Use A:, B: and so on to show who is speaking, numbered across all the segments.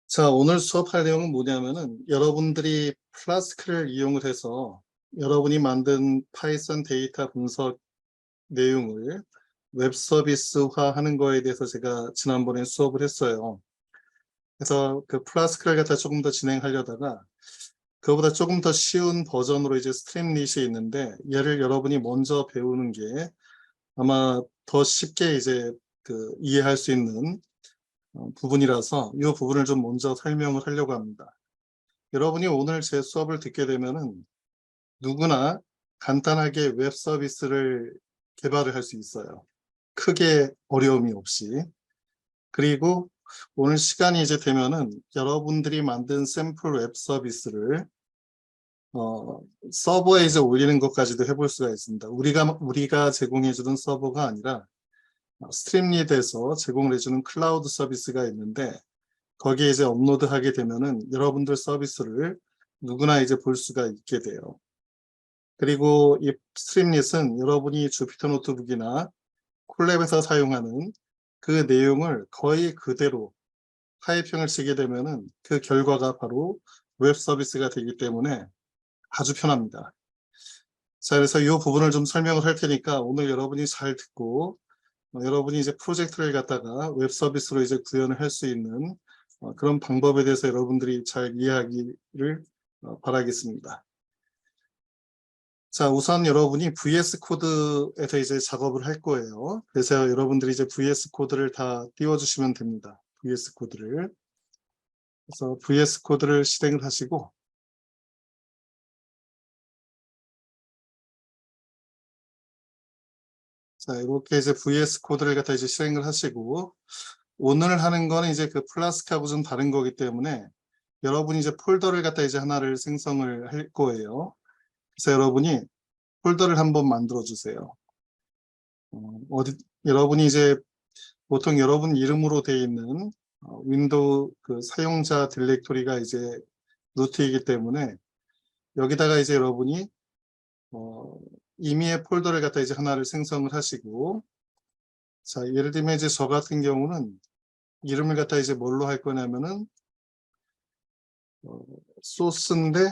A: 자, 오늘 수업할 내용은 뭐냐면은 여러분들이 플라스크를 이용을 해서 여러분이 만든 파이썬 데이터 분석 내용을 웹 서비스화 하는 거에 대해서 제가 지난번에 수업을 했어요. 그래서 그 플라스크를 갖다 조금 더 진행하려다가 그거보다 조금 더 쉬운 버전으로 이제 스트림릿이 있는데 얘를 여러분이 먼저 배우는 게 아마 더 쉽게 이제 이해할 수 있는 부분이라서 이 부분을 좀 먼저 설명을 하려고 합니다. 여러분이 오늘 제 수업을 듣게 되면은 누구나 간단하게 웹 서비스를 개발을 할 수 있어요. 크게 어려움이 없이. 그리고 오늘 시간이 이제 되면은 여러분들이 만든 샘플 웹 서비스를 서버에 이제 올리는 것까지도 해볼 수가 있습니다. 우리가 제공해 주는 서버가 아니라 스트림릿에서 제공을 해주는 클라우드 서비스가 있는데 거기에 이제 업로드하게 되면은 여러분들 서비스를 누구나 이제 볼 수가 있게 돼요. 그리고 이 스트림릿은 여러분이 주피터 노트북이나 콜랩에서 사용하는 그 내용을 거의 그대로 타이핑을 치게 되면은 그 결과가 바로 웹 서비스가 되기 때문에 아주 편합니다. 자, 그래서 이 부분을 좀 설명을 할 테니까 오늘 여러분이 잘 듣고 여러분이 이제 프로젝트를 갖다가 웹 서비스로 이제 구현을 할 수 있는 그런 방법에 대해서 여러분들이 잘 이해하기를 바라겠습니다. 자, 우선 여러분이 VS 코드에서 이제 작업을 할 거예요. 그래서 여러분들이 이제 VS 코드를 다 띄워주시면 됩니다. VS 코드를. 그래서 VS 코드를 실행을 하시고, 자, 이렇게 이제 VS 코드를 갖다 이제 실행을 하시고, 오늘 하는 거는 이제 그 플라스크하고 좀 다른 거기 때문에 여러분이 이제 폴더를 갖다 이제 하나를 생성을 할 거예요. 그래서 여러분이 폴더를 한번 만들어 주세요. 여러분이 이제 보통 여러분 이름으로 되어 있는 윈도우 그 사용자 디렉토리가 이제 루트이기 때문에 여기다가 이제 여러분이 어, 임의의 폴더를 갖다 이제 하나를 생성을 하시고, 자, 예를 들면 이제 저 같은 경우는 이름을 갖다 이제 뭘로 할 거냐면은 어, 소스인데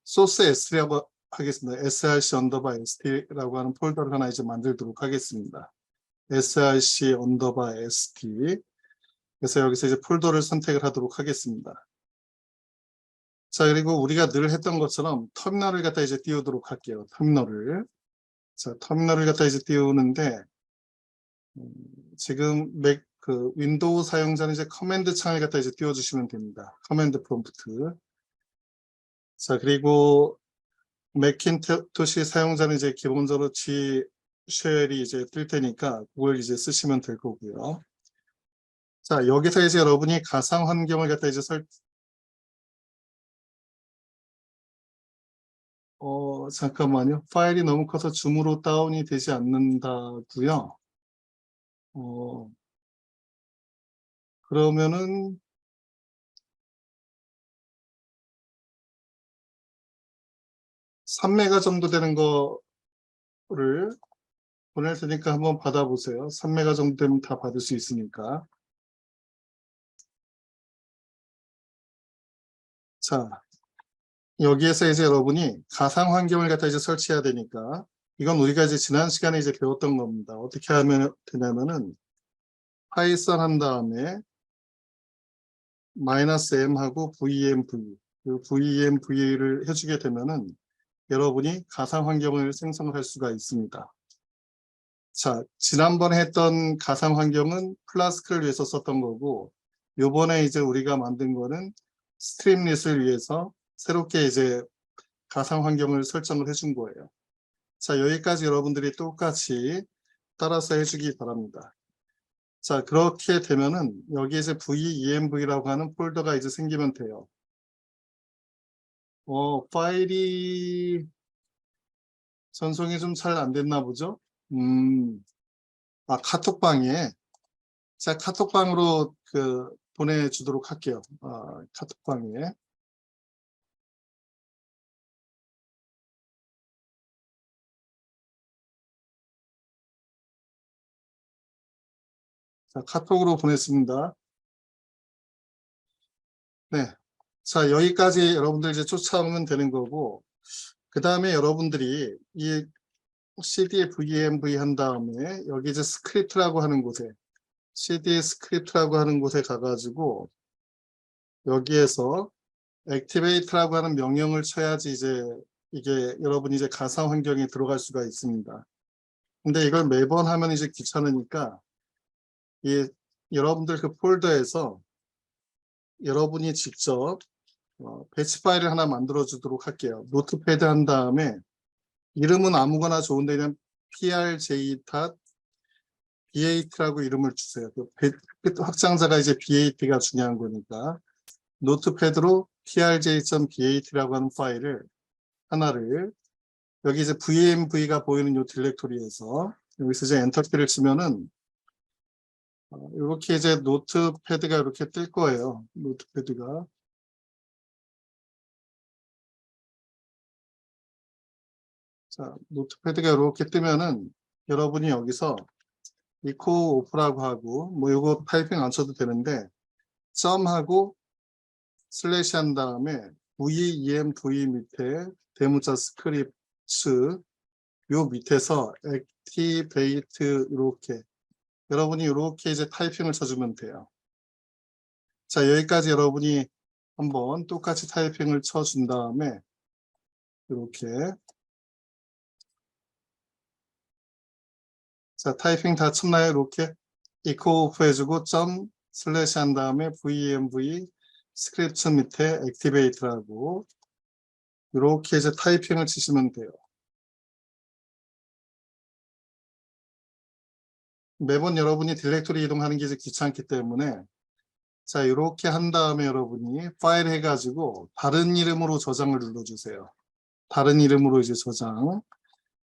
A: 소스 S라고 하겠습니다. src 언더바 st라고 하는 폴더를 하나 이제 만들도록 하겠습니다. src 언더바 st. 그래서 여기서 이제 폴더를 선택을 하도록 하겠습니다. 자, 그리고 우리가 늘 했던 것처럼 터미널을 갖다 이제 띄우도록 할게요. 터미널을. 자, 터미널을 갖다 이제 띄우는데, 지금 윈도우 사용자는 이제 커맨드 창을 갖다 이제 띄워주시면 됩니다. 커맨드 프롬프트. 자, 그리고 맥킨토시 사용자는 이제 기본적으로 G 쉘이 이제 뜰 테니까 그걸 이제 쓰시면 될 거고요. 자, 여기서 이제 여러분이 가상 환경을 갖다 이제 잠깐만요. 파일이 너무 커서 줌으로 다운이 되지 않는다고요. 그러면은 3메가 정도 되는 거를 보낼 테니까 한번 받아보세요. 3메가 정도 되면 다 받을 수 있으니까. 자, 여기에서 이제 여러분이 가상 환경을 갖다 이제 설치해야 되니까 이건 우리가 이제 지난 시간에 이제 배웠던 겁니다. 어떻게 하면 되냐면은 파이썬 한 다음에 -m하고 venv, 그 venv를 해주게 되면은 여러분이 가상 환경을 생성할 수가 있습니다. 자, 지난번에 했던 가상 환경은 플라스크를 위해서 썼던 거고, 요번에 이제 우리가 만든 거는 스트림릿을 위해서 새롭게 이제 가상 환경을 설정을 해준 거예요. 자, 여기까지 여러분들이 똑같이 따라서 해주기 바랍니다. 자, 그렇게 되면은 여기 이제 venv라고 하는 폴더가 이제 생기면 돼요. 파일이 전송이 좀 잘 안 됐나 보죠? 카톡방에. 자, 카톡방으로 보내주도록 할게요. 카톡방에. 자, 카톡으로 보냈습니다. 네. 자, 여기까지 여러분들 이제 쫓아오면 되는 거고, 그 다음에 여러분들이 이 cd venv 한 다음에 여기 이제 스크립트라고 하는 곳에, cd 스크립트라고 하는 곳에 가가지고 여기에서 activate라고 하는 명령을 쳐야지 이제 이게 여러분이 이제 가상 환경에 들어갈 수가 있습니다. 근데 이걸 매번 하면 이제 귀찮으니까 이 여러분들 그 폴더에서 여러분이 직접 배치 파일을 하나 만들어 주도록 할게요. 노트패드 한 다음에 이름은 아무거나 좋은데 그냥 prj.bat.ra고 이름을 주세요. 그 확장자가 이제 bat가 중요한 거니까 노트패드로 prj.bat라고 하는 파일을 하나를 여기 이제 venv가 보이는 요 디렉토리에서 여기서 이제 엔터키를 치면은 이렇게 이제 노트패드가 이렇게 뜰 거예요. 노트패드가. 자, 노트패드가 이렇게 뜨면은 여러분이 여기서 echo o프라고 하고 뭐 요거 타이핑 안 쳐도 되는데 점하고 슬래시 한 다음에 venv 밑에 대문자 스크립트 요 밑에서 activate 이렇게 여러분이 이렇게 이제 타이핑을 쳐주면 돼요. 자, 여기까지 여러분이 한번 똑같이 타이핑을 쳐준 다음에 이렇게 자, 타이핑 다 쳤나요? 이렇게 echo off 해주고 점 슬래시 한 다음에 venv 스크립트 밑에 activate라고 이렇게 이제 타이핑을 치시면 돼요. 매번 여러분이 디렉토리 이동하는 게 이제 귀찮기 때문에 자, 이렇게 한 다음에 여러분이 파일 해가지고 다른 이름으로 저장을 눌러주세요. 다른 이름으로 이제 저장.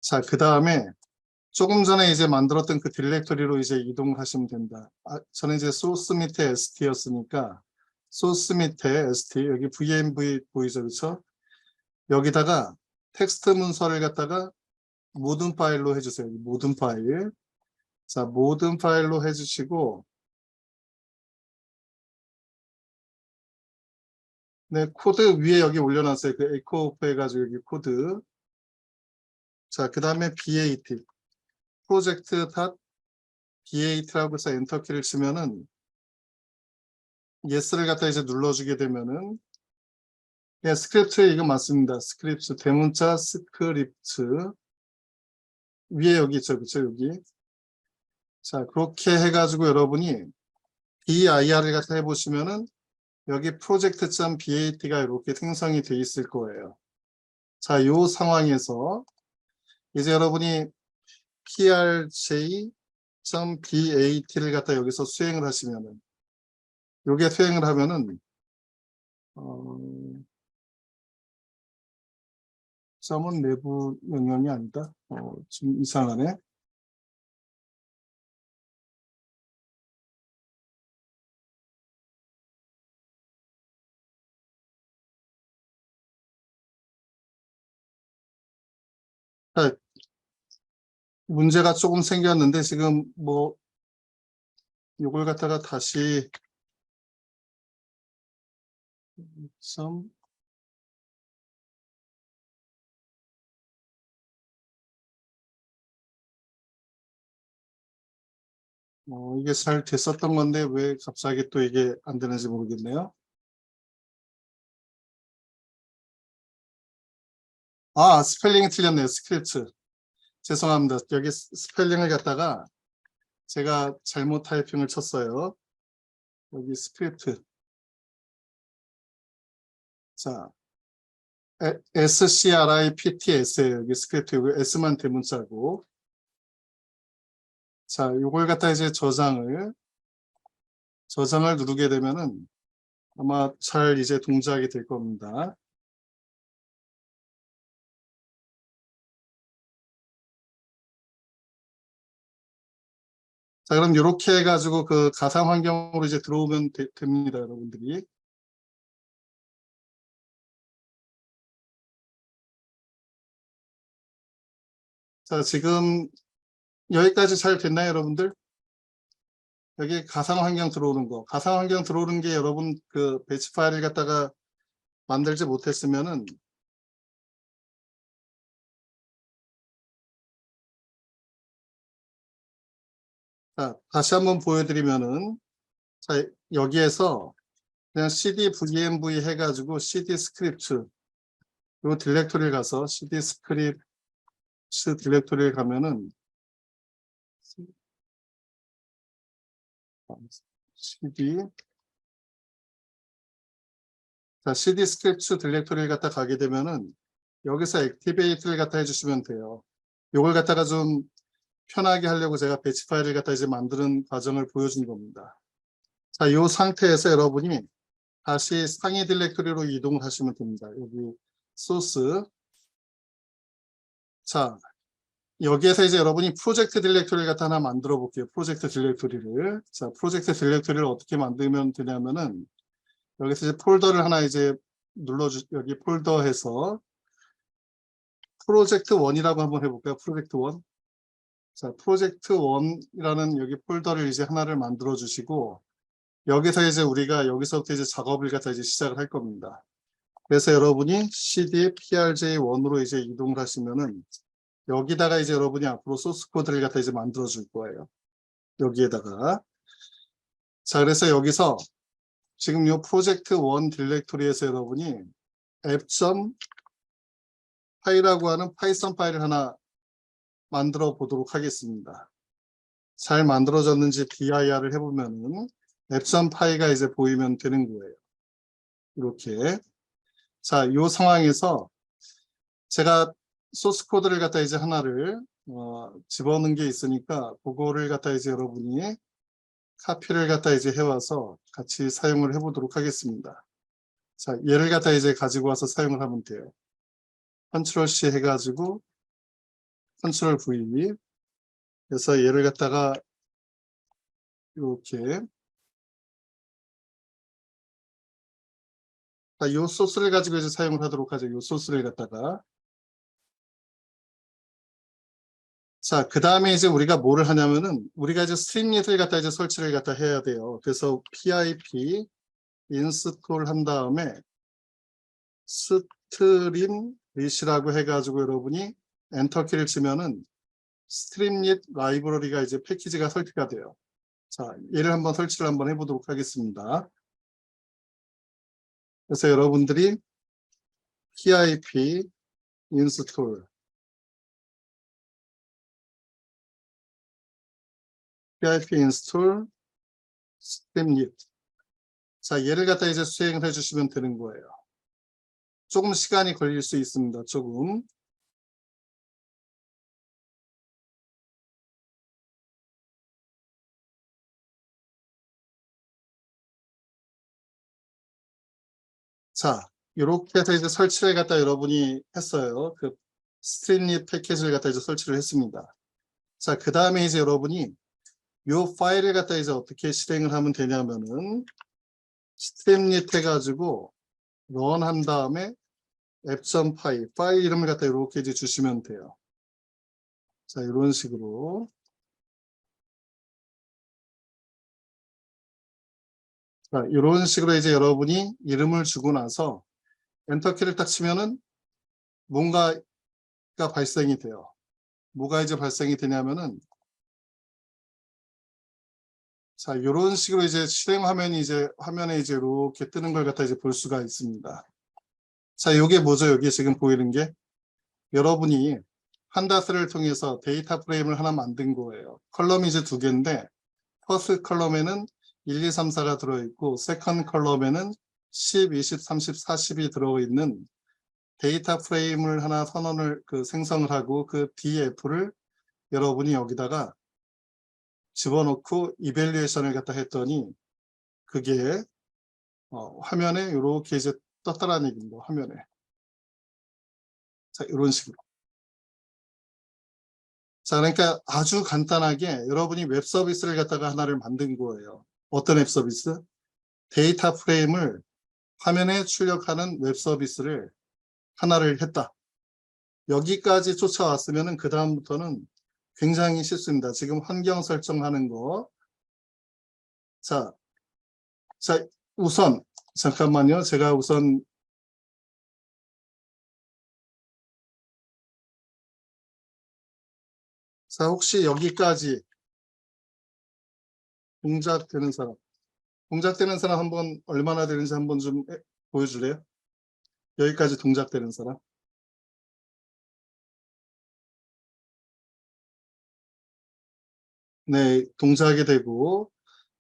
A: 자, 그 다음에 조금 전에 이제 만들었던 그 디렉토리로 이제 이동을 하시면 된다. 저는 이제 소스 밑에 st였으니까 소스 밑에 st 여기 venv 보이죠, 그렇죠? 여기다가 텍스트 문서를 갖다가 모든 파일로 해주세요. 모든 파일. 자, 모든 파일로 해주시고 네, 코드 위에 여기 올려놨어요. 그 에코 오프 해가지고 여기 코드. 자, 그 다음에 bat project.bat라고 해서 엔터키를 치면은 yes를 갖다 이제 눌러주게 되면은 예, 스크립트에 이거 맞습니다. 스크립트 대문자 스크립트 위에 여기 있죠, 그렇죠? 여기. 자, 그렇게 해가지고 여러분이 bir을 갖다 해보시면은 여기 project.bat가 이렇게 생성이 돼 있을 거예요. 자, 요 상황에서 이제 여러분이 prj.bat를 갖다 여기서 수행을 하시면은 요게 수행을 하면은 점은 내부 명령이 아니다. 좀 이상하네. 자, 문제가 조금 생겼는데 지금 뭐 요걸 갖다가 다시 점 이게 잘 됐었던 건데 왜 갑자기 또 이게 안 되는지 모르겠네요. 스펠링이 틀렸네요. 스크립트. 죄송합니다. 여기 스펠링을 갖다가 제가 잘못 타이핑을 쳤어요. 여기 스크립트. 자, SCRIPTS예요. 여기 스크립트. 여기 S만 대문자고. 자, 요걸 갖다 이제 저장을 누르게 되면은 아마 잘 이제 동작이 될 겁니다. 자, 그럼 이렇게 해가지고 그 가상 환경으로 이제 들어오면 됩니다, 여러분들이. 자, 지금 여기까지 잘 됐나요, 여러분들? 여기 가상환경 들어오는 거. 가상환경 들어오는 게 여러분 그 배치 파일을 갖다가 만들지 못했으면은 자, 다시 한번 보여드리면은 자, 여기에서 그냥 cd venv 해가지고 cd 스크립트 요 디렉토리를 가서 cd 스크립트 디렉토리를 가면은 cd 자, cd 스크립트 디렉토리를 갖다 가게 되면은 여기서 액티베이트를 갖다 해주시면 돼요. 요걸 갖다가 좀 편하게 하려고 제가 배치 파일을 갖다 이제 만드는 과정을 보여준 겁니다. 자, 요 상태에서 여러분이 다시 상위 디렉토리로 이동을 하시면 됩니다. 여기 소스. 자, 여기에서 이제 여러분이 프로젝트 디렉토리를 갖다 하나 만들어 볼게요. 프로젝트 디렉토리를. 자, 프로젝트 디렉토리를 어떻게 만들면 되냐면은 여기서 이제 폴더를 하나 이제 여기 폴더에서 프로젝트 1이라고 한번 해볼까요? 프로젝트 1. 자, 프로젝트 1이라는 여기 폴더를 이제 하나를 만들어 주시고 여기서 이제 우리가 여기서부터 이제 작업을 갖다 이제 시작을 할 겁니다. 그래서 여러분이 cd prj1으로 이제 이동을 하시면은 여기다가 이제 여러분이 앞으로 소스 코드를 갖다 이제 만들어 줄 거예요. 여기에다가. 자, 그래서 여기서 지금 요 프로젝트 1 디렉토리에서 여러분이 app.py라고 하는 파이썬 파일을 하나 만들어 보도록 하겠습니다. 잘 만들어졌는지 DIR을 해보면은 app.py가 이제 보이면 되는 거예요. 이렇게. 자, 요 상황에서 제가 소스 코드를 갖다 이제 하나를 집어넣은 게 있으니까 그거를 갖다 이제 여러분이 카피를 갖다 이제 해와서 같이 사용을 해보도록 하겠습니다. 자, 얘를 갖다 이제 가지고 와서 사용을 하면 돼요. 컨트롤 C 해가지고 컨트롤 V 그래서 얘를 갖다가 이렇게 자, 요 소스를 가지고 이제 사용을 하도록 하죠. 요 소스를 갖다가 자, 그 다음에 이제 우리가 뭐를 하냐면은 우리가 이제 스트림릿을 갖다 이제 설치를 갖다 해야 돼요. 그래서 pip 인스톨 한 다음에 스트림릿이라고 해가지고 여러분이 엔터키를 치면은 스트림릿 라이브러리가 이제 패키지가 설치가 돼요. 자, 얘를 한번 설치를 한번 해보도록 하겠습니다. 그래서 여러분들이 pip 인스톨 pip 인스톨 스트림릿 자, 얘를 갖다 이제 수행을 해주시면 되는 거예요. 조금 시간이 걸릴 수 있습니다. 조금. 자, 이렇게 해서 이제 설치를 갖다 여러분이 했어요. 그 스트림릿 패키지를 갖다 이제 설치를 했습니다. 자, 그 다음에 이제 여러분이 요 파일을 갖다 이제 어떻게 실행을 하면 되냐면은 스트림릿 해가지고 런 한 다음에 app.py 파일 이름을 갖다 이렇게 이제 주시면 돼요. 자, 이런 식으로. 자, 이런 식으로 이제 여러분이 이름을 주고 나서 엔터키를 딱 치면은 뭔가가 발생이 돼요. 뭐가 이제 발생이 되냐면은 자, 이런 식으로 이제 실행 화면이 이제 화면에 이제 이렇게 뜨는 걸 갖다 이제 볼 수가 있습니다. 자, 이게 뭐죠? 여기 지금 보이는 게 여러분이 판다스를 통해서 데이터 프레임을 하나 만든 거예요. 컬럼이 이제 두 개인데 퍼스트 컬럼에는 1, 2, 3, 4가 들어있고 세컨드 컬럼에는 10, 20, 30, 40이 들어있는 데이터 프레임을 하나 선언을 생성을 하고 그 DF를 여러분이 여기다가 집어넣고 이밸류에이션을 갖다 했더니 그게 화면에 이렇게 이제 떴다라는 얘기입니다. 화면에. 자, 이런 식으로. 자, 그러니까 아주 간단하게 여러분이 웹 서비스를 갖다가 하나를 만든 거예요. 어떤 웹 서비스? 데이터 프레임을 화면에 출력하는 웹 서비스를 하나를 했다. 여기까지 쫓아왔으면 그 다음부터는 굉장히 쉽습니다. 지금 환경 설정하는 거, 자, 우선 잠깐만요. 제가 우선 혹시 여기까지 동작되는 사람 한번 얼마나 되는지 한번 좀 보여줄래요? 여기까지 동작되는 사람. 네, 동작이 되고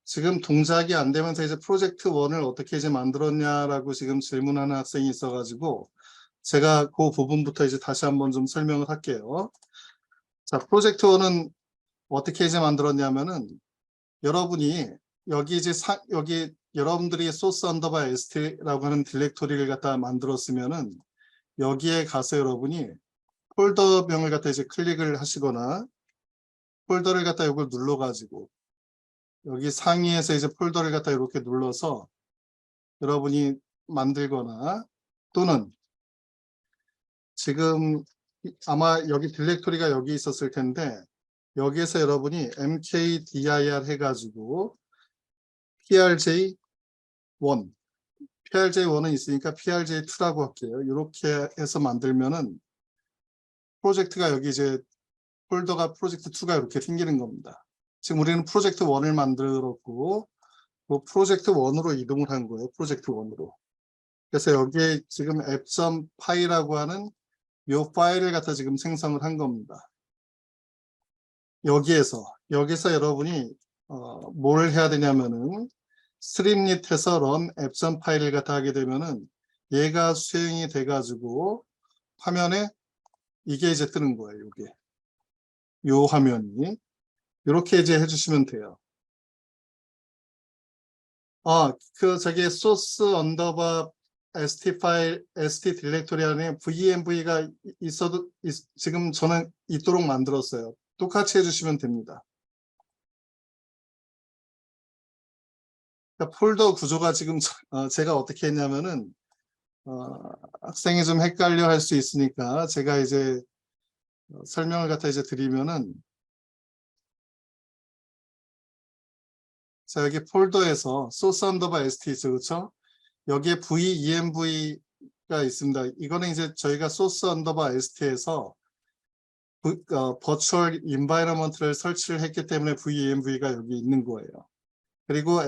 A: 지금 동작이 안 되면서 이제 프로젝트 1을 어떻게 이제 만들었냐라고 지금 질문하는 학생이 있어가지고 제가 그 부분부터 이제 다시 한번 좀 설명을 할게요. 자, 프로젝트 1은 어떻게 이제 만들었냐면은 여러분이 여기 이제 여기 여러분들이 소스 언더바 st라고 하는 디렉토리를 갖다 만들었으면은 여기에 가서 여러분이 폴더명을 갖다 이제 클릭을 하시거나 폴더를 갖다 이걸 눌러가지고 여기 상위에서 이제 폴더를 갖다 이렇게 눌러서 여러분이 만들거나 또는 지금 아마 여기 디렉토리가 여기 있었을 텐데 여기에서 여러분이 mkdir 해가지고 prj1 prj1은 있으니까 prj2라고 할게요. 이렇게 해서 만들면은 프로젝트가 여기 이제 폴더가 프로젝트 2가 이렇게 생기는 겁니다. 지금 우리는 프로젝트 1을 만들었고 그 프로젝트 1으로 이동을 한 거예요. 프로젝트 1으로. 그래서 여기에 지금 app.py라고 하는 이 파일을 갖다 지금 생성을 한 겁니다. 여기에서 여러분이 뭘 해야 되냐면은 스트림릿에서 run app.py를 갖다 하게 되면은 얘가 수행이 돼가지고 화면에 이게 이제 뜨는 거예요. 이게 요 화면이 이렇게 이제 해주시면 돼요. 저기 소스 언더바 st 파일, st 디렉토리 안에 venv가 있어도 지금 저는 있도록 만들었어요. 똑같이 해주시면 됩니다. 그러니까 폴더 구조가 지금 제가 어떻게 했냐면은 학생이 좀 헷갈려 할 수 있으니까 제가 이제 설명을 갖다 이제 드리면은 자 여기 폴더에서 소스 언더바 st 있죠, 그렇죠? 여기에 venv가 있습니다. 이거는 이제 저희가 소스 언더바 st에서 버추얼 인바이러먼트를 설치를 했기 때문에 venv가 여기 있는 거예요. 그리고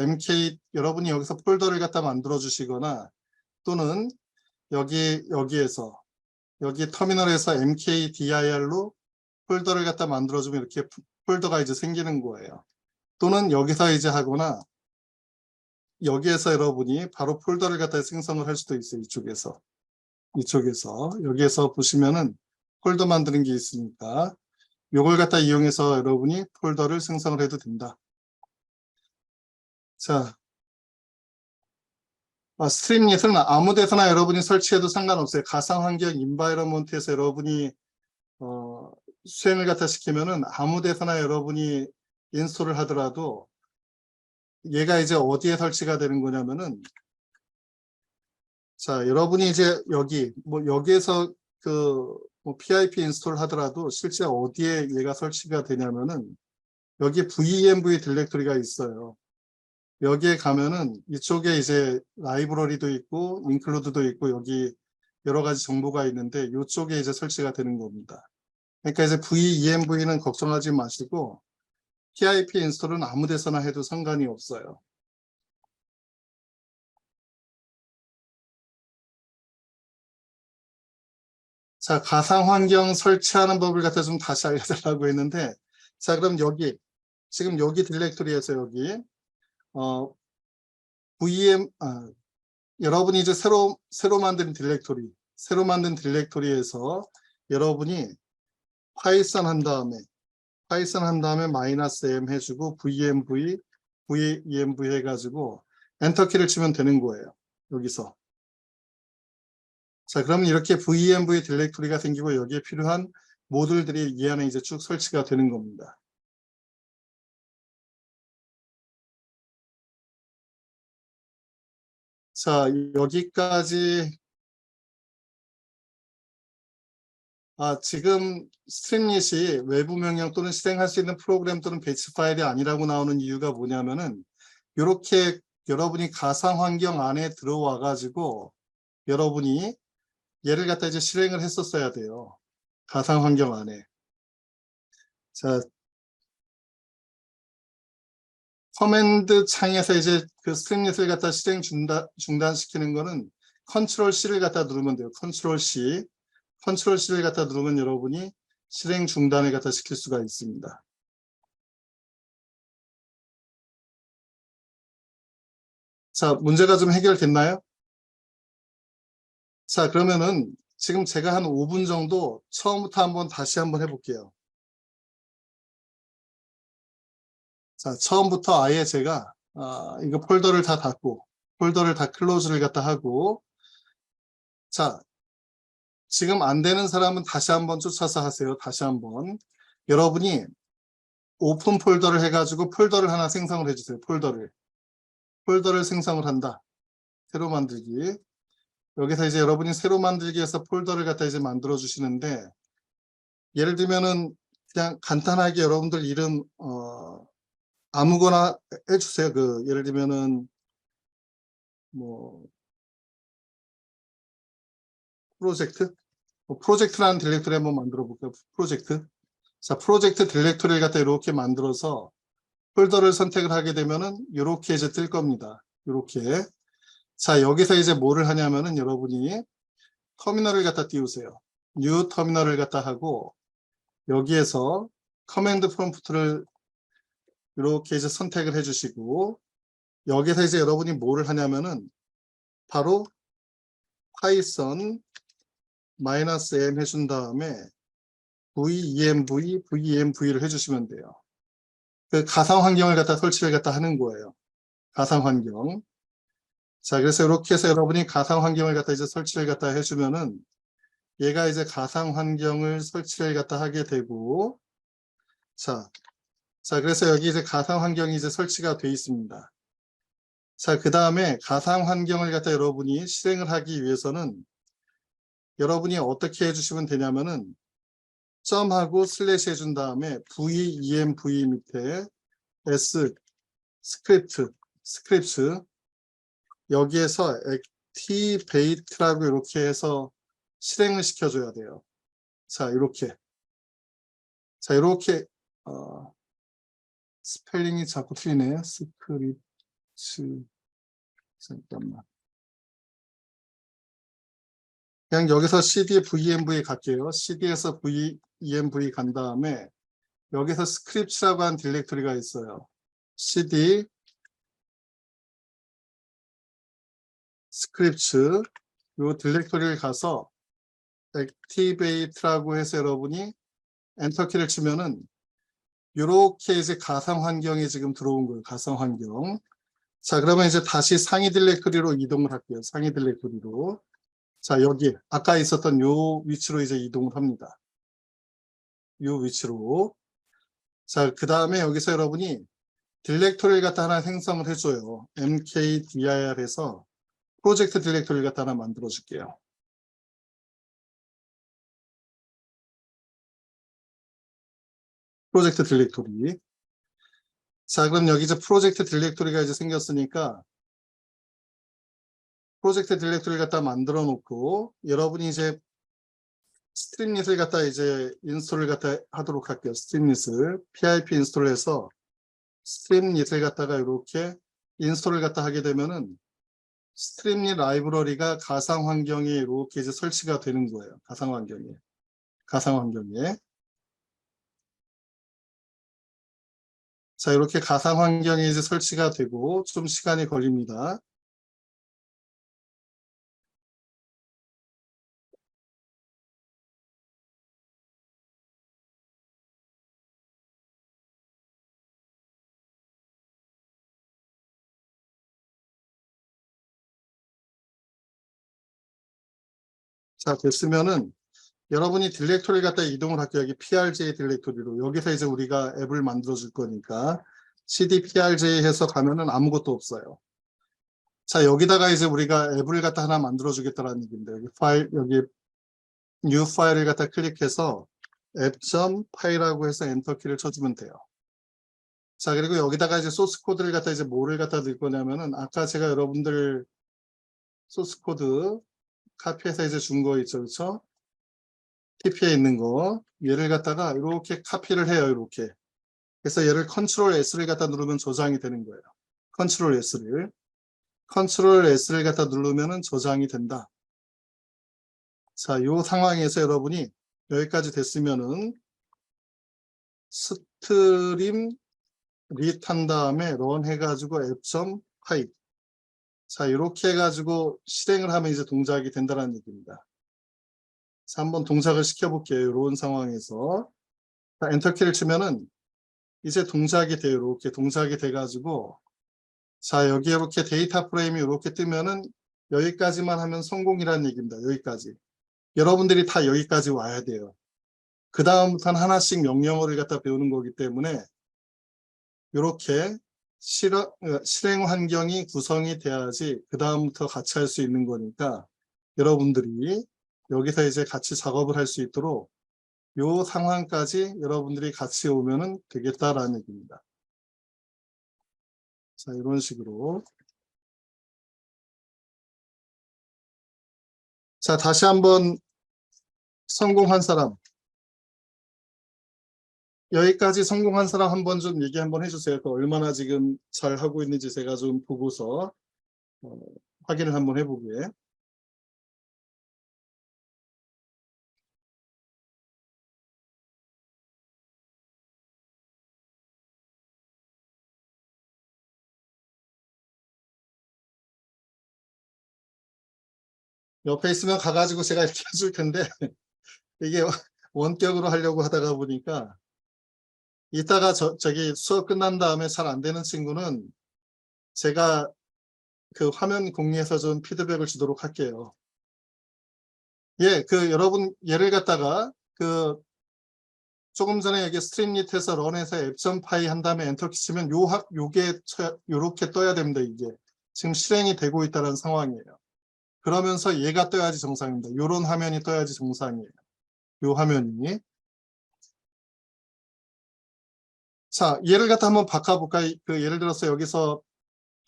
A: 여러분이 여기서 폴더를 갖다 만들어 주시거나 또는 여기에서 여기 터미널에서 mkdir로 폴더를 갖다 만들어 주면 이렇게 폴더가 이제 생기는 거예요. 또는 여기서 이제 하거나 여기에서 여러분이 바로 폴더를 갖다 생성을 할 수도 있어요. 이쪽에서 여기에서 보시면은 폴더 만드는 게 있으니까 요걸 갖다 이용해서 여러분이 폴더를 생성을 해도 된다. 자, 스트림릿은 아무 데서나 여러분이 설치해도 상관없어요. 가상환경 인바이러먼트에서 여러분이 수행을 갖다 시키면은 아무 데서나 여러분이 인스톨을 하더라도 얘가 이제 어디에 설치가 되는 거냐면은 자, 여러분이 이제 여기에서 PIP 인스톨 하더라도 실제 어디에 얘가 설치가 되냐면은 여기 venv 디렉토리가 있어요. 여기에 가면은 이쪽에 이제 라이브러리도 있고 인클루드도 있고 여기 여러 가지 정보가 있는데 이쪽에 이제 설치가 되는 겁니다. 그러니까 이제 venv는 걱정하지 마시고 PIP 인스톨은 아무 데서나 해도 상관이 없어요. 자, 가상환경 설치하는 법을 갖다 좀 다시 알려달라고 했는데 자, 그럼 지금 여기 디렉토리에서 여기 여러분이 이제 새로 만든 디렉토리에서 여러분이 파이썬 한 다음에 -m 해주고 venv 해가지고 엔터키를 치면 되는 거예요. 여기서. 자, 그러면 이렇게 venv 디렉토리가 생기고 여기에 필요한 모듈들이 이 안에 이제 쭉 설치가 되는 겁니다. 자, 여기까지 지금 스트림릿이 외부 명령 또는 실행할 수 있는 프로그램 또는 배치 파일이 아니라고 나오는 이유가 뭐냐면은 이렇게 여러분이 가상 환경 안에 들어와 가지고 여러분이 얘를 갖다 이제 실행을 했었어야 돼요. 가상 환경 안에. 자, 커맨드 창에서 이제 그 스트링릿을 갖다 실행 중단시키는 거는 컨트롤 C를 갖다 누르면 돼요. 컨트롤 C. 컨트롤 C를 갖다 누르면 여러분이 실행 중단을 갖다 시킬 수가 있습니다. 자, 문제가 좀 해결됐나요? 자, 그러면은 지금 제가 한 5분 정도 처음부터 다시 한번 해볼게요. 자, 처음부터 아예 제가 이거 폴더를 다 닫고 폴더를 다 클로즈를 갖다 하고, 자, 지금 안 되는 사람은 다시 한번 쫓아서 하세요. 다시 한번. 여러분이 오픈 폴더를 해가지고 폴더를 하나 생성을 해주세요. 폴더를 생성을 한다. 새로 만들기. 여기서 이제 여러분이 새로 만들기에서 폴더를 갖다 이제 만들어 주시는데, 예를 들면은 그냥 간단하게 여러분들 이름 아무거나 해주세요. 그 예를 들면은 뭐 프로젝트라는 디렉토리 한번 만들어 볼까요? 프로젝트. 자, 프로젝트 디렉토리를 갖다 이렇게 만들어서 폴더를 선택을 하게 되면은 이렇게 이제 뜰 겁니다. 이렇게. 자, 여기서 이제 뭐를 하냐면은 여러분이 터미널을 갖다 띄우세요. 뉴 터미널을 갖다 하고, 여기에서 커맨드 프롬프트를 이렇게 이제 선택을 해주시고, 여기서 이제 여러분이 뭐를 하냐면은 바로 파이썬 -m 해준 다음에 venv를 해주시면 돼요. 그 가상 환경을 갖다 설치를 갖다 하는 거예요. 가상 환경. 자, 그래서 이렇게 해서 여러분이 가상 환경을 갖다 이제 설치를 갖다 해주면은 얘가 이제 가상 환경을 설치를 갖다 하게 되고, 자, 그래서 여기 이제 가상 환경이 이제 설치가 돼 있습니다. 자, 그 다음에 가상 환경을 갖다 여러분이 실행을 하기 위해서는 여러분이 어떻게 해주시면 되냐면은 점하고 슬래시 해준 다음에 venv 밑에 s 스크립트 여기에서 activate라고 이렇게 해서 실행을 시켜줘야 돼요. 자, 이렇게. 자, 이렇게 스펠링이 자꾸 틀리네. 스크립트. 잠깐만. 그냥 여기서 cd에 venv 갈게요. cd에서 venv 간 다음에 여기서 스크립트라고 한 디렉토리가 있어요. cd 스크립트 요 디렉토리를 가서 activate라고 해서 여러분이 엔터키를 치면은 이렇게 이제 가상 환경이 지금 들어온 거예요. 가상 환경. 자, 그러면 이제 다시 상위 디렉토리로 이동을 할게요. 상위 디렉토리로. 자, 여기 아까 있었던 요 위치로 이제 이동을 합니다. 요 위치로. 자, 그 다음에 여기서 여러분이 디렉토리를 갖다 하나 생성을 해줘요. mkdir에서 프로젝트 디렉토리를 갖다 하나 만들어 줄게요. 프로젝트 디렉토리. 자, 그럼 여기 이제 프로젝트 디렉토리가 이제 생겼으니까 프로젝트 디렉토리를 갖다 만들어 놓고, 여러분이 이제 스트림릿을 갖다 이제 인스톨을 갖다 하도록 할게요. 스트림릿을 pip 인스톨해서 스트림릿을 갖다가 이렇게 인스톨을 갖다 하게 되면은 스트림릿 라이브러리가 가상 환경에 이렇게 이제 설치가 되는 거예요. 가상 환경에. 자, 이렇게 가상 환경에 이제 설치가 되고 좀 시간이 걸립니다. 자, 됐으면은 여러분이 디렉토리 갖다 이동을 할게요. 여기 prj 디렉토리로. 여기서 이제 우리가 앱을 만들어 줄 거니까 cd prj 해서 가면은 아무것도 없어요. 자, 여기다가 이제 우리가 앱을 갖다 하나 만들어 주겠다라는 얘기인데, 여기 파일, 여기 new 파일을 갖다 클릭해서 app.py라고 해서 엔터키를 쳐주면 돼요. 자, 그리고 여기다가 이제 소스 코드를 갖다 이제 뭐를 갖다 넣을 거냐면은 아까 제가 여러분들 소스 코드 카피해서 이제 준 거 있죠. 그렇죠? TP에 있는 거 얘를 갖다가 이렇게 카피를 해요. 이렇게. 그래서 얘를 컨트롤 S를 갖다 누르면 저장이 되는 거예요. 컨트롤 S를 갖다 누르면은 저장이 된다. 자, 요 상황에서 여러분이 여기까지 됐으면은 스트림 릿한 다음에 런 해가지고 앱.py. 자, 이렇게 해가지고 실행을 하면 이제 동작이 된다는 얘기입니다. 자, 한번 동작을 시켜볼게요. 이런 상황에서. 자, 엔터키를 치면은 이제 동작이 돼요. 이렇게 동작이 돼가지고. 자, 여기 이렇게 데이터 프레임이 이렇게 뜨면은 여기까지만 하면 성공이라는 얘기입니다. 여기까지. 여러분들이 다 여기까지 와야 돼요. 그 다음부터는 하나씩 명령어를 갖다 배우는 거기 때문에 이렇게 실행 환경이 구성이 돼야지 그 다음부터 같이 할 수 있는 거니까 여러분들이 여기서 이제 같이 작업을 할 수 있도록 요 상황까지 여러분들이 같이 오면은 되겠다라는 얘기입니다. 자, 이런 식으로. 자, 다시 한번 성공한 사람. 여기까지 성공한 사람 한번 좀 얘기 한번 해주세요. 또 얼마나 지금 잘 하고 있는지 제가 좀 보고서 확인을 한번 해보게. 옆에 있으면 가가지고 제가 이렇게 해줄 텐데 이게 원격으로 하려고 하다가 보니까 이따가 저기 수업 끝난 다음에 잘 안 되는 친구는 제가 그 화면 공유해서 좀 피드백을 주도록 할게요. 예, 그 여러분 예를 갖다가 그 조금 전에 여기 스트림릿에서 런에서 앱.py 한 다음에 엔터 키 치면 요게 요렇게 떠야 됩니다. 이게 지금 실행이 되고 있다는 상황이에요. 그러면서 얘가 떠야지 정상입니다. 요런 화면이 떠야지 정상이에요. 요 화면이. 자, 얘를 갖다 한번 바꿔볼까요? 그 예를 들어서 여기서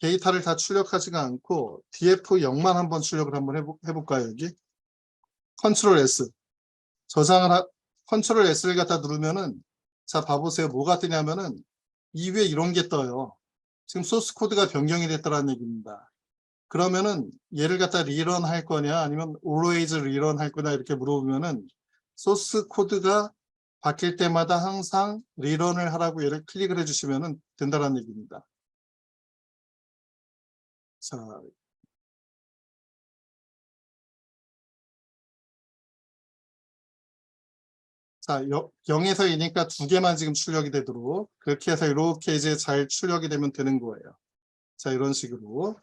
A: 데이터를 다 출력하지가 않고 df0만 한번 출력을 한번 해볼까요? 여기 컨트롤 S 컨트롤 S를 갖다 누르면은 자 봐보세요. 뭐가 뜨냐면은 이 위에 이런 게 떠요. 지금 소스 코드가 변경이 됐다는 얘기입니다. 그러면은 얘를 갖다 리런 할 거냐 아니면 always 리런 할 거냐 이렇게 물어보면은 소스 코드가 바뀔 때마다 항상 리런을 하라고 얘를 클릭을 해주시면 된다는 얘기입니다. 자, 자 0에서 2니까 두 개만 지금 출력이 되도록 그렇게 해서 이렇게 이제 잘 출력이 되면 되는 거예요. 자, 이런 식으로.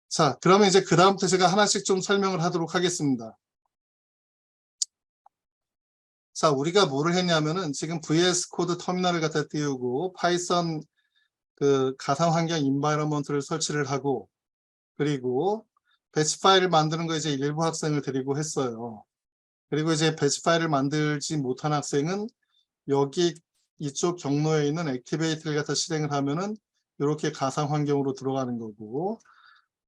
A: 자, 그러면 이제 그 다음부터 제가 하나씩 좀 설명을 하도록 하겠습니다. 자, 우리가 뭐를 했냐면은 지금 VS 코드 터미널을 갖다 띄우고 파이썬 그 가상 환경 인바이러먼트를 설치를 하고 그리고 배치 파일을 만드는 거 이제 일부 학생을 데리고 했어요. 그리고 이제 배치 파일을 만들지 못한 학생은 여기 이쪽 경로에 있는 액티베이트를 갖다 실행을 하면은 이렇게 가상 환경으로 들어가는 거고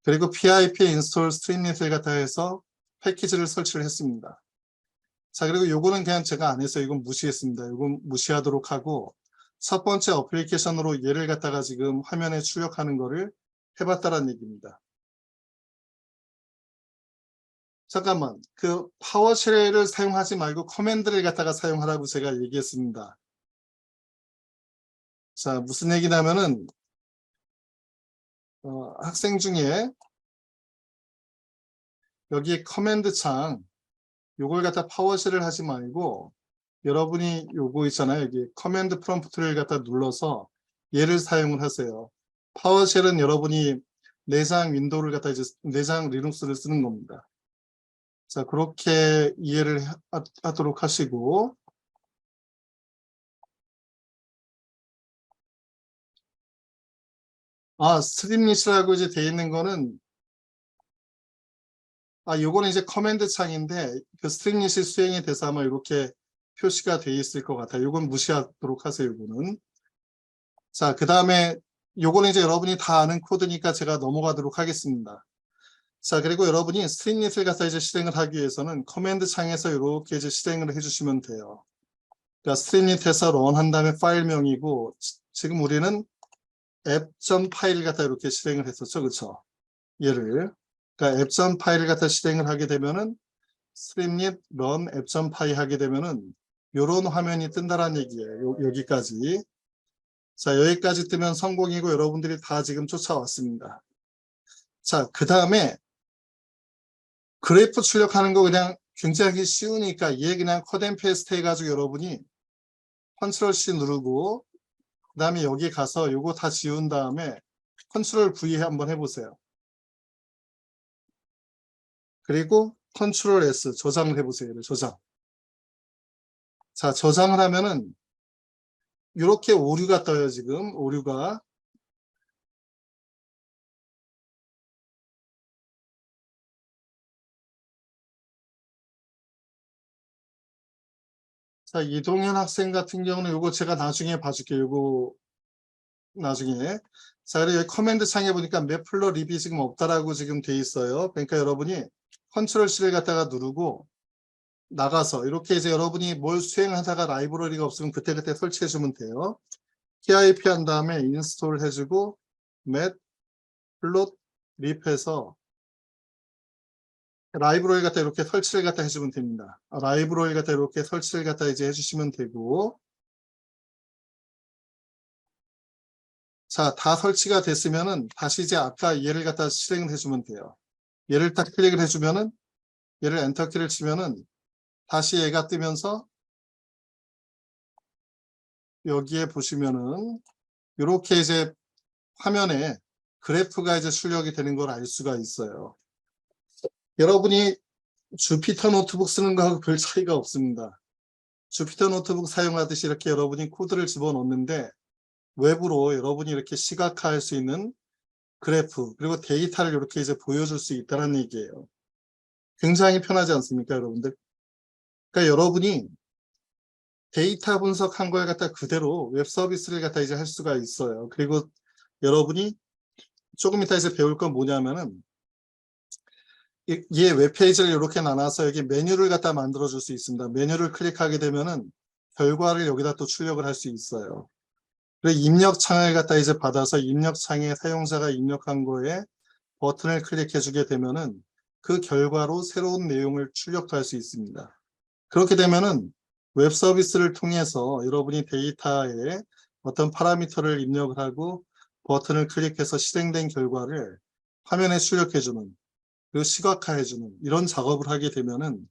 A: 그리고 pip 인스톨 스트림릿을 갖다 해서 패키지를 설치를 했습니다. 자, 그리고 요거는 그냥 제가 안 했어요. 이건 무시했습니다. 이건 무시하도록 하고 첫 번째 어플리케이션으로 얘를 갖다가 지금 화면에 출력하는 거를 해봤다는 얘기입니다. 잠깐만, 그 파워쉘을 사용하지 말고 커맨드를 갖다가 사용하라고 제가 얘기했습니다. 자, 무슨 얘기냐면은 학생 중에 여기 커맨드 창 요걸 갖다 파워쉘을 하지 말고 여러분이 요거 있잖아요. 여기 커맨드 프롬프트를 갖다 눌러서 얘를 사용을 하세요. 파워쉘은 여러분이 내장 윈도우를 갖다 이제 내장 리눅스를 쓰는 겁니다. 자, 그렇게 이해를 하도록 하시고 스트림릿이라고 이제 되어 있는 거는 요거는 이제 커맨드 창인데 그 스트림릿이 수행이 돼서 아마 이렇게 표시가 돼 있을 것 같아요. 이건 무시하도록 하세요. 이거는. 자, 그 다음에 요거는 이제 여러분이 다 아는 코드니까 제가 넘어가도록 하겠습니다. 자, 그리고 여러분이 스트링릿을 갖다 이제 실행을 하기 위해서는 커맨드 창에서 이렇게 이제 실행을 해주시면 돼요. 그러니까 스트링릿에서 런한 다음에 파일명이고, 지금 우리는 app.파일을 갖다 이렇게 실행을 했었죠. 그렇죠? 얘를. 그러니까 app.파일을 갖다 실행을 하게 되면은 스트링릿 run app.py 하게 되면은 요런 화면이 뜬다라는 얘기예요. 여기까지. 자, 여기까지 뜨면 성공이고 여러분들이 다 지금 쫓아왔습니다. 자, 그 다음에 그래프 출력하는 거 그냥 굉장히 쉬우니까 얘 그냥 컷 앤 페이스트 해가지고 여러분이 컨트롤 C 누르고 그 다음에 여기 가서 요거 다 지운 다음에 컨트롤 V 한번 해보세요. 그리고 컨트롤 S 저장을 해보세요. 저장. 자, 저장을 하면은 이렇게 오류가 떠요. 지금 오류가. 자, 이동현 학생 같은 경우는 요거 제가 나중에 봐줄게요. 요거 나중에. 자, 그리고 여기 커맨드 창에 보니까 매플러 립이 지금 없다라고 지금 돼 있어요. 그러니까 여러분이 컨트롤 C를 갖다가 누르고 나가서 이렇게 이제 여러분이 뭘 수행하다가 라이브러리가 없으면 그때그때 설치해 주면 돼요. PIP 한 다음에 인스톨 해주고 matplotlib 해서 라이브러리 갖다 이렇게 설치를 갖다 해주면 됩니다. 라이브러리 갖다 이렇게 설치를 갖다 이제 해주시면 되고, 자, 다 설치가 됐으면은 다시 이제 아까 얘를 갖다 실행을 해주면 돼요. 얘를 딱 클릭을 해주면은 얘를 엔터키를 치면은 다시 얘가 뜨면서 여기에 보시면은 이렇게 이제 화면에 그래프가 이제 출력이 되는 걸 알 수가 있어요. 여러분이 주피터 노트북 쓰는 거하고 별 차이가 없습니다. 주피터 노트북 사용하듯이 이렇게 여러분이 코드를 집어넣는데 외부로 여러분이 이렇게 시각화할 수 있는 그래프 그리고 데이터를 이렇게 이제 보여줄 수 있다는 얘기예요. 굉장히 편하지 않습니까, 여러분들? 그러니까 여러분이 데이터 분석한 걸 갖다 그대로 웹 서비스를 갖다 이제 할 수가 있어요. 그리고 여러분이 조금 이따 이제 배울 건 뭐냐면은 얘 웹페이지를 이렇게 나눠서 여기 메뉴를 갖다 만들어 줄 수 있습니다. 메뉴를 클릭하게 되면은 결과를 여기다 또 출력을 할 수 있어요. 그리고 입력창을 갖다 이제 받아서 입력창에 사용자가 입력한 거에 버튼을 클릭해 주게 되면은 그 결과로 새로운 내용을 출력할 수 있습니다. 그렇게 되면은 웹 서비스를 통해서 여러분이 데이터에 어떤 파라미터를 입력을 하고 버튼을 클릭해서 실행된 결과를 화면에 출력해 주는 그리고 시각화해 주는 이런 작업을 하게 되면은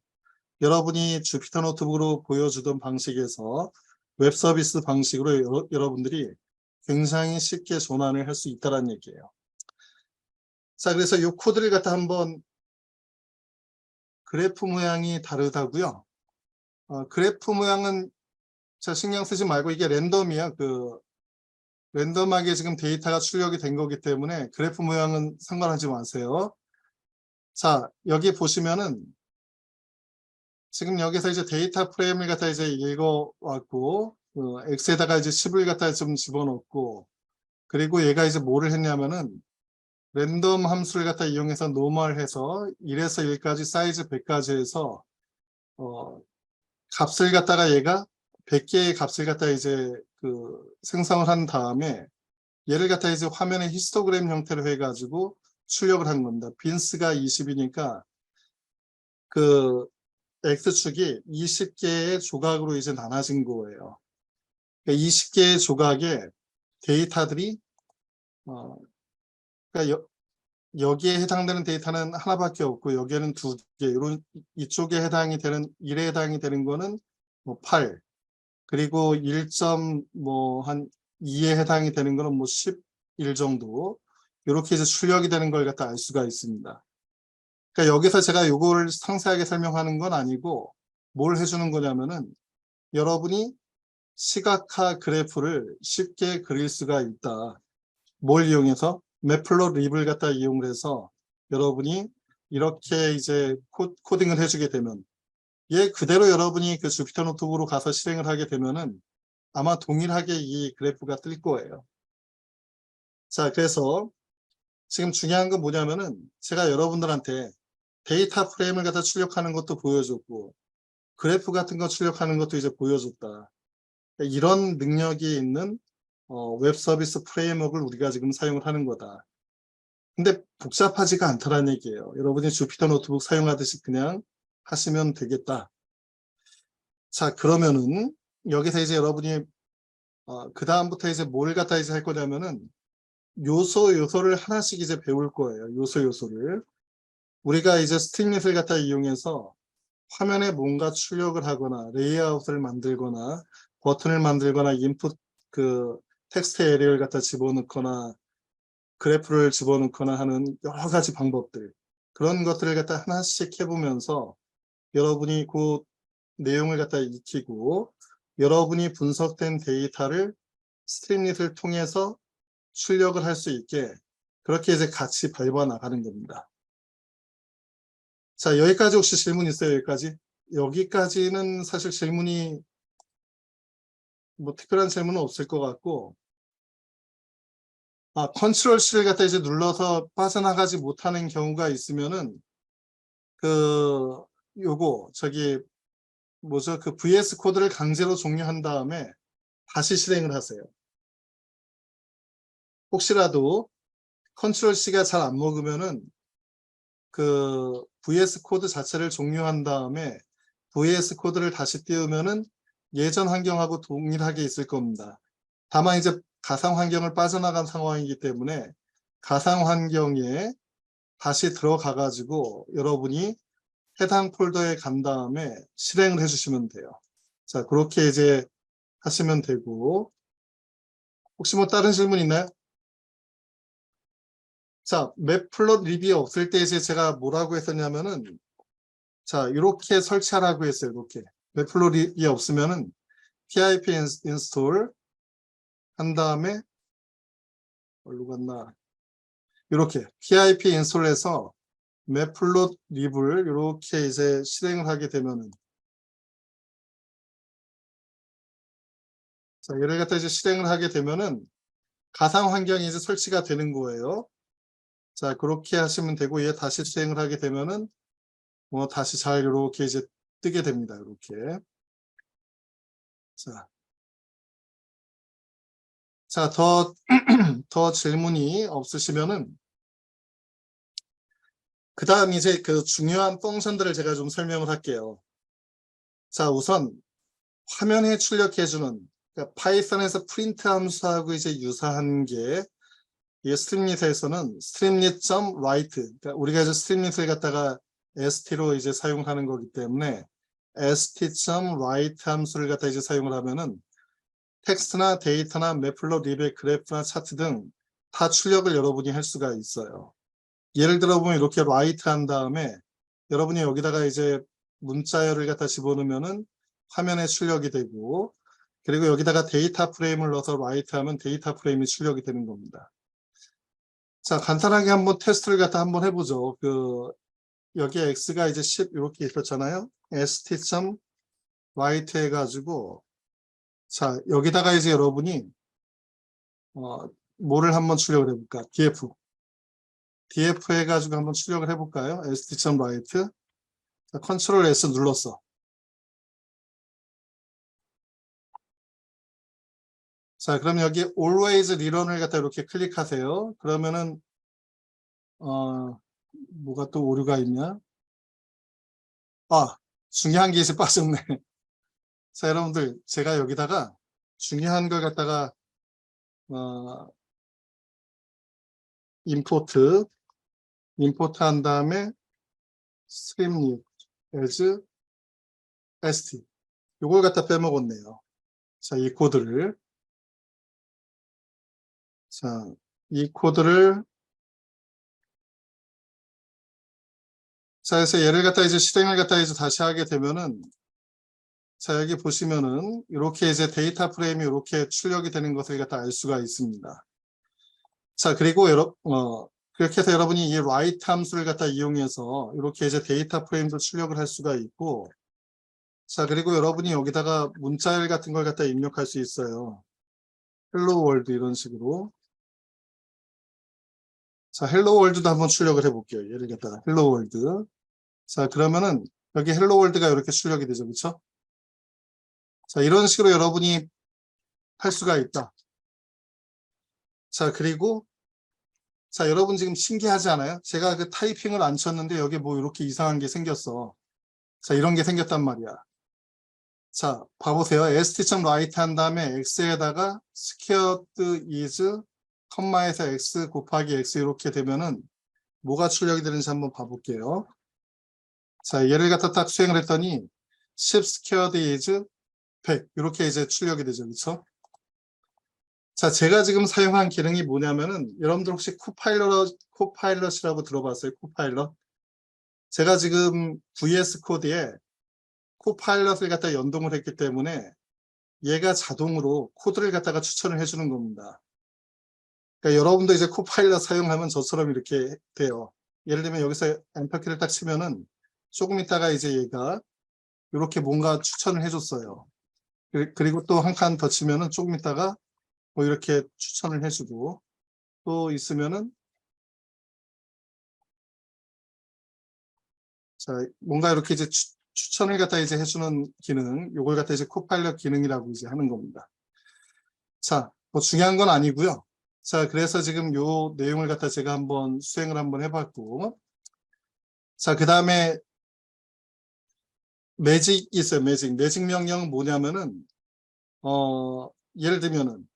A: 여러분이 주피터 노트북으로 보여주던 방식에서 웹 서비스 방식으로 여러분들이 굉장히 쉽게 전환을 할 수 있다는 얘기예요. 자, 그래서 이 코드를 갖다 한번 그래프 모양이 다르다고요. 그래프 모양은 자 신경 쓰지 말고 이게 랜덤이야. 랜덤하게 지금 데이터가 출력이 된 거기 때문에 그래프 모양은 상관하지 마세요. 자, 여기 보시면은 지금 여기서 이제 데이터 프레임을 갖다 이제 읽어왔고, X에다가 이제 10을 갖다 좀 집어넣고, 그리고 얘가 이제 뭐를 했냐면은 랜덤 함수를 갖다 이용해서 노멀해서 1에서 1까지 사이즈 100까지 해서 값을 갖다가 얘가 100개의 값을 갖다 이제 생성을 한 다음에 얘를 갖다 이제 화면에 히스토그램 형태로 해가지고 출력을 한 겁니다. 빈스가 20이니까 그 X축이 20개의 조각으로 이제 나눠진 거예요. 그러니까 20개의 조각의 데이터들이 그러니까 여기에 해당되는 데이터는 하나밖에 없고 여기에는 2개, 이런 이쪽에 해당이 되는 1에 해당이 되는 거는 뭐 8, 그리고 1한 2에 해당이 되는 거는 뭐 11 정도 이렇게 이제 출력이 되는 걸 갖다 알 수가 있습니다. 그러니까 여기서 제가 이걸 상세하게 설명하는 건 아니고 뭘 해주는 거냐면은 여러분이 시각화 그래프를 쉽게 그릴 수가 있다. 뭘 이용해서? 매플로립을 갖다 이용을 해서 여러분이 이렇게 이제 코딩을 해주게 되면 얘 그대로 여러분이 그 주피터 노트북으로 가서 실행을 하게 되면은 아마 동일하게 이 그래프가 뜰 거예요. 자, 그래서 지금 중요한 건 뭐냐면은 제가 여러분들한테 데이터 프레임을 갖다 출력하는 것도 보여줬고 그래프 같은 거 출력하는 것도 이제 보여줬다. 이런 능력이 있는 웹 서비스 프레임워크를 우리가 지금 사용을 하는 거다. 근데 복잡하지가 않다라는 얘기예요. 여러분이 주피터 노트북 사용하듯이 그냥 하시면 되겠다. 자, 그러면은 여기서 이제 여러분이 그 다음부터 이제 뭘 갖다 이제 할 거냐면은 요소를 하나씩 이제 배울 거예요. 요소를. 우리가 이제 스트링릿을 갖다 이용해서 화면에 뭔가 출력을 하거나 레이아웃을 만들거나 버튼을 만들거나 인풋 그 텍스트 에리어를 갖다 집어넣거나 그래프를 집어넣거나 하는 여러 가지 방법들, 그런 것들을 갖다 하나씩 해보면서 여러분이 그 내용을 갖다 익히고 여러분이 분석된 데이터를 스트림릿을 통해서 출력을 할 수 있게 그렇게 이제 같이 밟아 나가는 겁니다. 자, 여기까지 혹시 질문 있어요? 여기까지는 사실 질문이 뭐 특별한 질문은 없을 것 같고, 컨트롤 C를 갖다 이제 눌러서 빠져나가지 못하는 경우가 있으면은 그 VS 코드를 강제로 종료한 다음에 다시 실행을 하세요. 혹시라도 컨트롤 C가 잘 안 먹으면은 그 VS 코드 자체를 종료한 다음에 VS 코드를 다시 띄우면은 예전 환경하고 동일하게 있을 겁니다. 다만 이제 가상 환경을 빠져나간 상황이기 때문에 가상 환경에 다시 들어가 가지고 여러분이 해당 폴더에 간 다음에 실행을 해주시면 돼요. 자, 그렇게 이제 하시면 되고, 혹시 뭐 다른 질문 있나요? 자, 맵플롯 리뷰 없을 때 이제 제가 뭐라고 했었냐면은, 자, 이렇게 설치하라고 했어요. 이렇게 맵플롯 리뷰 없으면은 pip 인스톨 한 다음에 어디로 갔나? 이렇게 pip 인스톨해서 맵플롯 립을 이렇게 이제 실행을 하게 되면은, 자, 얘를 갖다 이제 실행을 하게 되면은 가상 환경이 이제 설치가 되는 거예요. 자, 그렇게 하시면 되고, 얘 다시 실행을 하게 되면은 다시 잘 이렇게 이제 뜨게 됩니다. 이렇게. 자, 더 질문이 없으시면은 그 다음 이제 그 중요한 펑션들을 제가 좀 설명을 할게요. 자, 우선 화면에 출력해주는, 그러니까 파이썬에서 프린트 함수하고 이제 유사한 게 이 스트림릿에서는 stringlit.write, 그러니까 우리가 이제 스트림릿을 갖다가 st로 이제 사용하는 거기 때문에 st.write 함수를 갖다 이제 사용을 하면은 텍스트나 데이터나 매플롯, 리베, 그래프나 차트 등 다 출력을 여러분이 할 수가 있어요. 예를 들어 보면 이렇게 write 한 다음에 여러분이 여기다가 이제 문자열을 갖다 집어넣으면은 화면에 출력이 되고, 그리고 여기다가 데이터 프레임을 넣어서 write 하면 데이터 프레임이 출력이 되는 겁니다. 자, 간단하게 한번 테스트를 갖다 한번 해보죠. 여기에 x가 이제 10 이렇게 있었잖아요. st.write 해가지고, 자, 여기다가 이제 여러분이 뭐를 한번 출력을 해볼까? df 해가지고 한번 출력을 해볼까요? st.write. 자, 컨트롤 S 눌렀어. 자, 그럼 여기 always return을 갖다 이렇게 클릭하세요. 그러면은 뭐가 또 오류가 있냐? 중요한 게 이제 빠졌네. 자, 여러분들 제가 여기다가 중요한 걸 갖다가 임포트 한 다음에 string as st 요걸 갖다 빼먹었네요. 자, 이 코드를 자, 그래서 얘를 갖다 이제 실행을 갖다 이제 다시 하게 되면은, 자, 여기 보시면은 이렇게 이제 데이터 프레임이 이렇게 출력이 되는 것을 갖다 알 수가 있습니다. 자, 그리고 그렇게 해서 여러분이 이 write 함수를 갖다 이용해서 이렇게 이제 데이터 프레임도 출력을 할 수가 있고, 자, 그리고 여러분이 여기다가 문자열 같은 걸 갖다 입력할 수 있어요. 헬로 월드 이런 식으로. 자, 헬로 월드도 한번 출력을 해볼게요. 예를 갖다가 헬로 월드. 자, 그러면은 여기 헬로 월드가 이렇게 출력이 되죠. 그렇죠? 자, 이런 식으로 여러분이 할 수가 있다. 자, 그리고 자, 여러분 지금 신기하지 않아요? 제가 그 타이핑을 안 쳤는데 여기 뭐 이렇게 이상한 게 생겼어. 자, 이런 게 생겼단 말이야. 자, 봐보세요. st.write 한 다음에 x에다가 squared is 컴마에서 x 곱하기 x 이렇게 되면은 뭐가 출력이 되는지 한번 봐볼게요. 자, 얘를 갖다 딱 수행을 했더니 10 squared is 100 이렇게 이제 출력이 되죠. 그렇죠? 자, 제가 지금 사용한 기능이 뭐냐면은 여러분들 혹시 코파일럿이라고 들어봤어요? 코파일럿? 제가 지금 VS 코드에 코파일럿을 갖다 연동을 했기 때문에 얘가 자동으로 코드를 갖다가 추천을 해주는 겁니다. 그러니까 여러분도 이제 코파일럿 사용하면 저처럼 이렇게 돼요. 예를 들면 여기서 엔터키를 딱 치면은 조금 있다가 이제 얘가 이렇게 뭔가 추천을 해줬어요. 그리고 또 한 칸 더 치면은 조금 있다가 뭐 이렇게 추천을 해주고 또 있으면은 자 뭔가 이렇게 이제 추천을 갖다 이제 해주는 기능, 요걸 갖다 이제 코파일럿 기능이라고 이제 하는 겁니다. 자, 뭐 중요한 건 아니고요. 자, 그래서 지금 요 내용을 갖다 제가 한번 수행을 한번 해봤고, 자, 그 다음에 매직 있어요. 매직 명령은 뭐냐면은 예를 들면은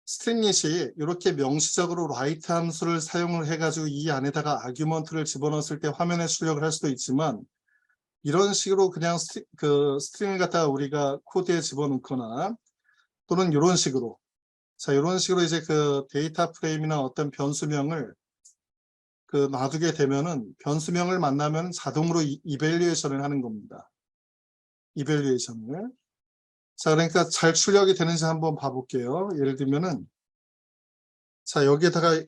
A: 스트링릿이 이렇게 명시적으로 write 함수를 사용을 해가지고 이 안에다가 아규먼트를 집어넣었을 때 화면에 출력을 할 수도 있지만 이런 식으로 그냥 스트링을 갖다가 우리가 코드에 집어넣거나 또는 이런 식으로 자 이런 식으로 이제 그 데이터 프레임이나 어떤 변수명을 놔두게 되면은 변수명을 만나면 자동으로 이밸류에이션을 하는 겁니다. 이밸류에이션을. 자, 그러니까 잘 출력이 되는지 한번 봐볼게요. 예를 들면은 자 여기에다가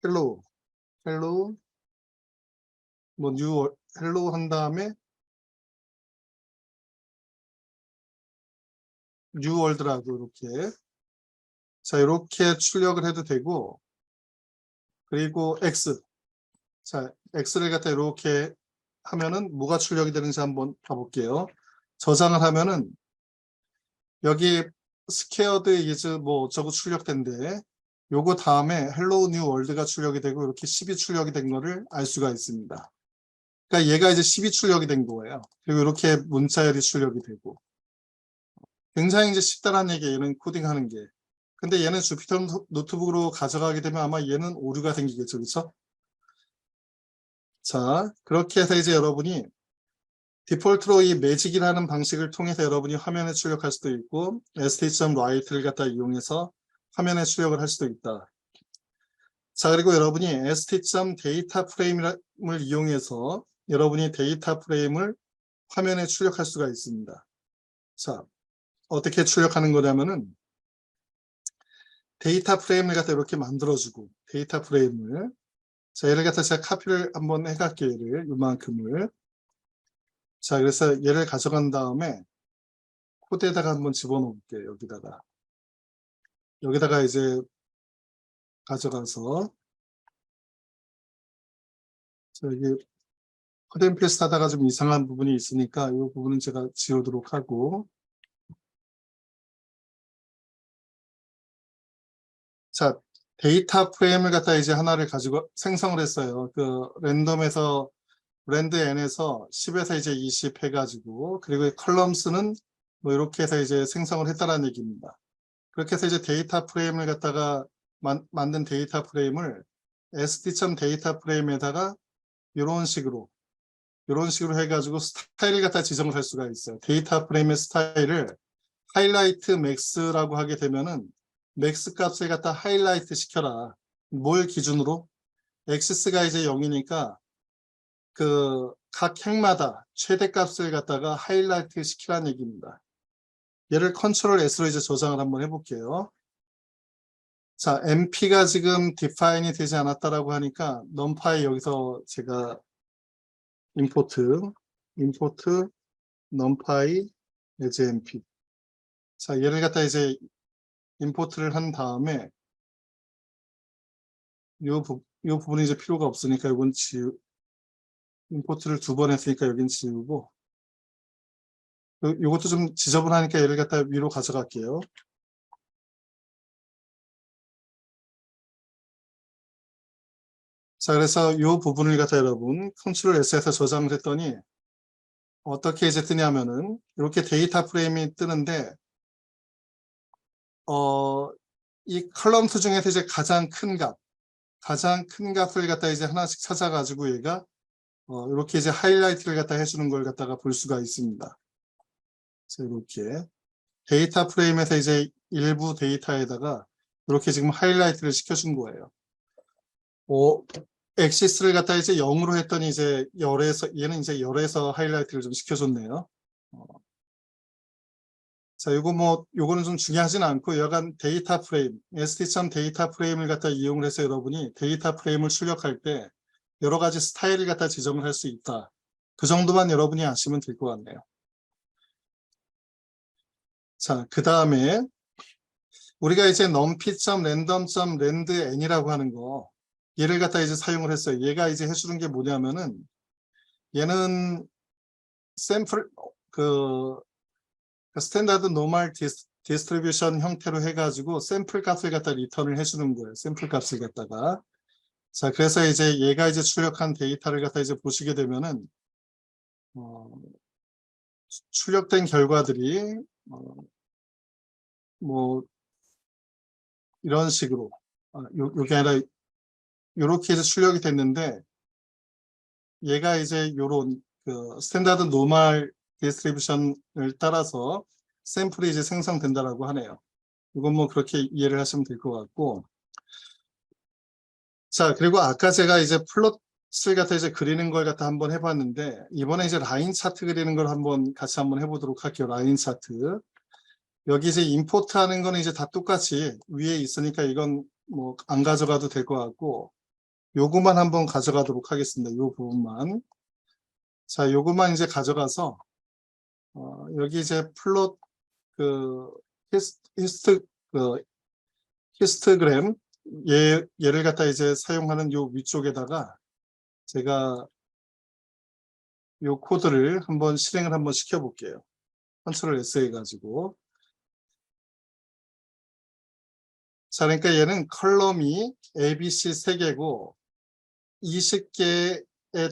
A: 헬로우 뭐 뉴 헬로우 한 다음에 뉴월드라고 이렇게 자 이렇게 출력을 해도 되고 그리고 X 자 X를 갖다 이렇게 하면은 뭐가 출력이 되는지 한번 봐볼게요. 저장을 하면은 여기 스퀘어드 이즈 뭐 어쩌고 출력된데 요거 다음에 헬로우 뉴 월드가 출력이 되고 이렇게 10이 출력이 된 거를 알 수가 있습니다. 그러니까 얘가 이제 10이 출력이 된 거예요. 그리고 이렇게 문자열이 출력이 되고 굉장히 이제 쉽다는 얘기예요. 얘는 코딩하는 게. 근데 얘는 주피터 노트북으로 가져가게 되면 아마 얘는 오류가 생기겠죠. 그렇죠? 자, 그렇게 해서 이제 여러분이 디폴트로 이 매직이라는 방식을 통해서 여러분이 화면에 출력할 수도 있고 st.write를 갖다 이용해서 화면에 출력을 할 수도 있다. 자, 그리고 여러분이 st.dataFrame을 이용해서 여러분이 데이터 프레임을 화면에 출력할 수가 있습니다. 자, 어떻게 출력하는 거냐면은 데이터 프레임을 갖다 이렇게 만들어주고 데이터 프레임을 자 얘를 갖다 제가 카피를 한번 해갈게요. 얘를 이만큼을 자 그래서 얘를 가져간 다음에 코드에다가 한번 집어넣을게요. 여기다가 이제 가져가서 자 여기 커트 앤 페이스트 하다가 좀 이상한 부분이 있으니까 이 부분은 제가 지우도록 하고 자 데이터 프레임을 갖다 이제 하나를 가지고 생성을 했어요. 랜덤에서 랜드 n에서 10에서 이제 20 해가지고 그리고 컬럼스는 뭐 이렇게 해서 이제 생성을 했다라는 얘기입니다. 그렇게 해서 이제 데이터 프레임을 갖다가 만든 데이터 프레임을 sd.data 프레임에다가 이런 식으로 해가지고 스타일을 갖다 지정을 할 수가 있어요. 데이터 프레임의 스타일을 하이라이트 맥스라고 하게 되면은 맥스 값을 갖다 하이라이트 시켜라. 뭘 기준으로? xs가 이제 0이니까 각 행마다 최대값을 갖다가 하이라이트 시키라는 얘기입니다. 얘를 컨트롤 S로 이제 저장을 한번 해볼게요. 자, MP가 지금 define이 되지 않았다라고 하니까 numpy 여기서 제가 import numpy as np. 자, 얘를 갖다 이제 임포트를 한 다음에 요 부분이 이제 필요가 없으니까 이건 임포트를 2번 했으니까 여긴 지우고, 요것도 좀 지저분하니까 얘를 갖다 위로 가져갈게요. 자, 그래서 요 부분을 갖다 여러분 컨트롤 S에서 저장을 했더니 어떻게 이제 뜨냐면은 이렇게 데이터 프레임이 뜨는데, 이 컬럼수 중에서 이제 가장 큰 값을 갖다 이제 하나씩 찾아가지고 얘가 이렇게 이제 하이라이트를 갖다 해주는 걸 갖다가 볼 수가 있습니다. 자, 이렇게 데이터 프레임에서 이제 일부 데이터에다가 이렇게 지금 하이라이트를 시켜준 거예요. 엑시스를 갖다 이제 0으로 했더니 이제 얘는 이제 열에서 하이라이트를 좀 시켜줬네요. 자, 요거는 좀 중요하진 않고, 여간 데이터 프레임, sd.점 데이터 프레임을 갖다 이용을 해서 여러분이 데이터 프레임을 출력할 때 여러 가지 스타일을 갖다 지정을 할 수 있다. 그 정도만 여러분이 아시면 될 것 같네요. 자, 그 다음에 우리가 이제 numpy.random.randn이라고 하는 거, 얘를 갖다 이제 사용을 했어요. 얘가 이제 해주는 게 뭐냐면은, 얘는 샘플, 스탠다드 노멀 디스트리뷰션 형태로 해가지고 샘플 값을 갖다 리턴을 해주는 거예요. 샘플 값을 갖다가. 자, 그래서 이제 얘가 이제 출력한 데이터를 갖다 이제 보시게 되면은, 출력된 결과들이, 뭐, 이런 식으로, 요게 아니라, 요렇게 해서 출력이 됐는데, 얘가 이제 요런, 스탠다드 노멀 디스트리뷰션을 따라서 샘플이 이제 생성된다라고 하네요. 이건 뭐 그렇게 이해를 하시면 될 것 같고. 자, 그리고 아까 제가 이제 플롯을 갖다 이제 그리는 걸 갖다 한번 해봤는데, 이번에 이제 라인 차트 그리는 걸 같이 한번 해보도록 할게요. 라인 차트. 여기 이제 임포트 하는 거는 이제 다 똑같이 위에 있으니까 이건 뭐 안 가져가도 될 것 같고, 요거만 한번 가져가도록 하겠습니다. 요 부분만. 자, 요거만 이제 가져가서, 여기 이제 플롯, 히스토그램, 얘를 갖다 이제 사용하는 요 위쪽에다가 제가 요 코드를 한번 실행을 한번 시켜볼게요. 컨트롤 S 해가지고. 자, 그러니까 얘는 컬럼이 ABC 3개고 20개의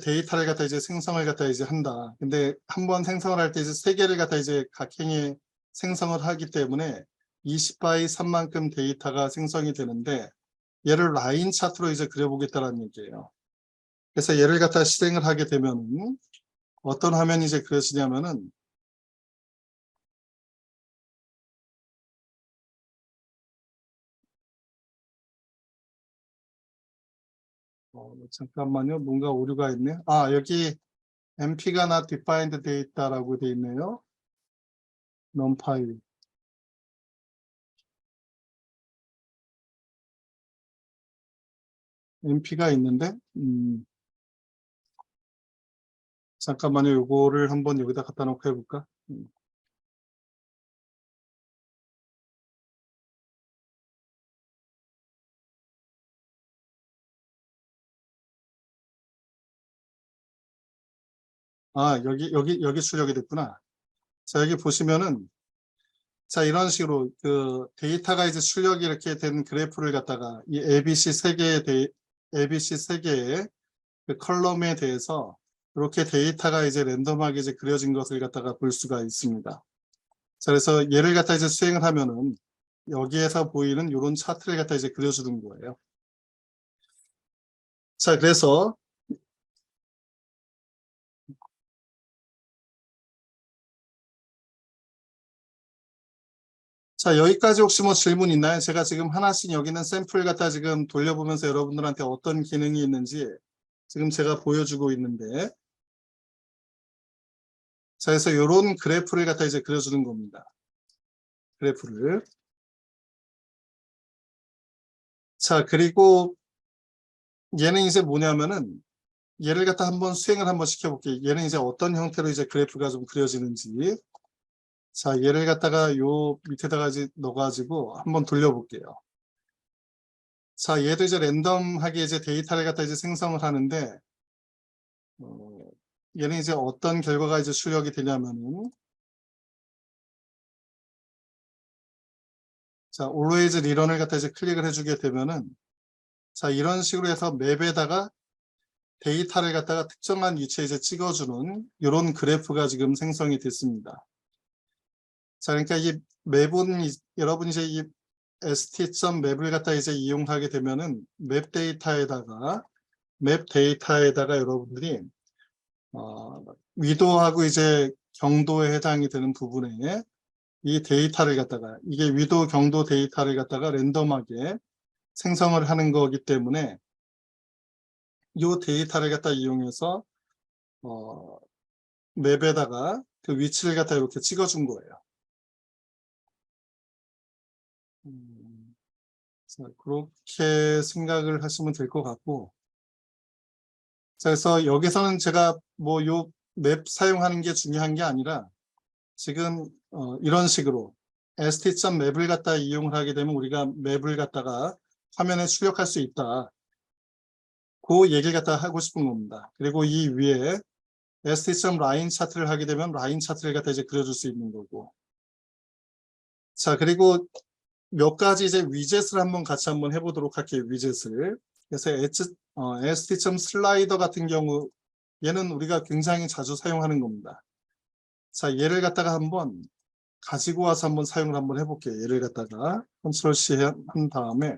A: 데이터를 갖다 이제 생성을 갖다 이제 한다. 근데 한번 생성을 할 때 이제 3개를 갖다 이제 각 행에 생성을 하기 때문에 20바이 3만큼 데이터가 생성이 되는데, 얘를 라인 차트로 이제 그려보겠다는 얘기예요. 그래서 얘를 갖다 실행을 하게 되면 어떤 화면이 이제 그려지냐면은, 잠깐만요. 뭔가 오류가 있네. 여기 np가 not defined data라고 돼 있네요. numpy. np가 있는데, 잠깐만요. 요거를 한번 여기다 갖다 놓고 해볼까? 여기 출력이 됐구나. 자, 여기 보시면은, 자, 이런 식으로 데이터가 이제 출력이 이렇게 된 그래프를 갖다가 이 ABC 세 개의 그 컬럼에 대해서 이렇게 데이터가 이제 랜덤하게 이제 그려진 것을 갖다가 볼 수가 있습니다. 자, 그래서 얘를 갖다 이제 수행을 하면은 여기에서 보이는 이런 차트를 갖다 이제 그려주는 거예요. 자, 그래서 자, 여기까지 혹시 뭐 질문 있나요? 제가 지금 하나씩 여기는 샘플 갖다 지금 돌려보면서 여러분들한테 어떤 기능이 있는지 지금 제가 보여주고 있는데, 자, 그래서 이런 그래프를 갖다 이제 그려주는 겁니다. 그래프를. 자, 그리고 얘는 이제 뭐냐면은 얘를 갖다 한번 수행을 한번 시켜볼게요. 얘는 이제 어떤 형태로 이제 그래프가 좀 그려지는지. 자, 얘를 갖다가 요 밑에다가 이제 넣어가지고 한번 돌려볼게요. 자, 얘도 이제 랜덤하게 이제 데이터를 갖다 이제 생성을 하는데, 얘는 이제 어떤 결과가 이제 출력이 되냐면은, 자, always rerun을 갖다 이제 클릭을 해주게 되면은, 자, 이런 식으로 해서 맵에다가 데이터를 갖다가 특정한 위치에 이제 찍어주는 이런 그래프가 지금 생성이 됐습니다. 자, 그러니까 이 맵은 여러분이 이제 이 st.map을 갖다 이제 이용하게 되면은 맵 데이터에다가 여러분들이 위도하고 이제 경도에 해당이 되는 부분에 이 데이터를 갖다가 이게 위도 경도 데이터를 갖다가 랜덤하게 생성을 하는 거기 때문에 이 데이터를 갖다 이용해서 맵에다가 그 위치를 갖다 이렇게 찍어준 거예요. 자, 그렇게 생각을 하시면 될 것 같고, 자, 그래서 여기서는 제가 뭐 요 맵 사용하는 게 중요한 게 아니라 지금 이런 식으로 st.map을 갖다 이용을 하게 되면 우리가 맵을 갖다가 화면에 출력할 수 있다. 그 얘기를 갖다 하고 싶은 겁니다. 그리고 이 위에 st.line 차트를 하게 되면 라인 차트를 갖다 이제 그려줄 수 있는 거고. 자, 그리고 몇 가지 이제 위젯을 한번 같이 한번 해보도록 할게요. 위젯을. 그래서 st.slider 같은 경우 얘는 우리가 굉장히 자주 사용하는 겁니다. 자, 얘를 갖다가 한번 가지고 와서 한번 사용을 한번 해볼게요. 얘를 갖다가 컨트롤 C 한 다음에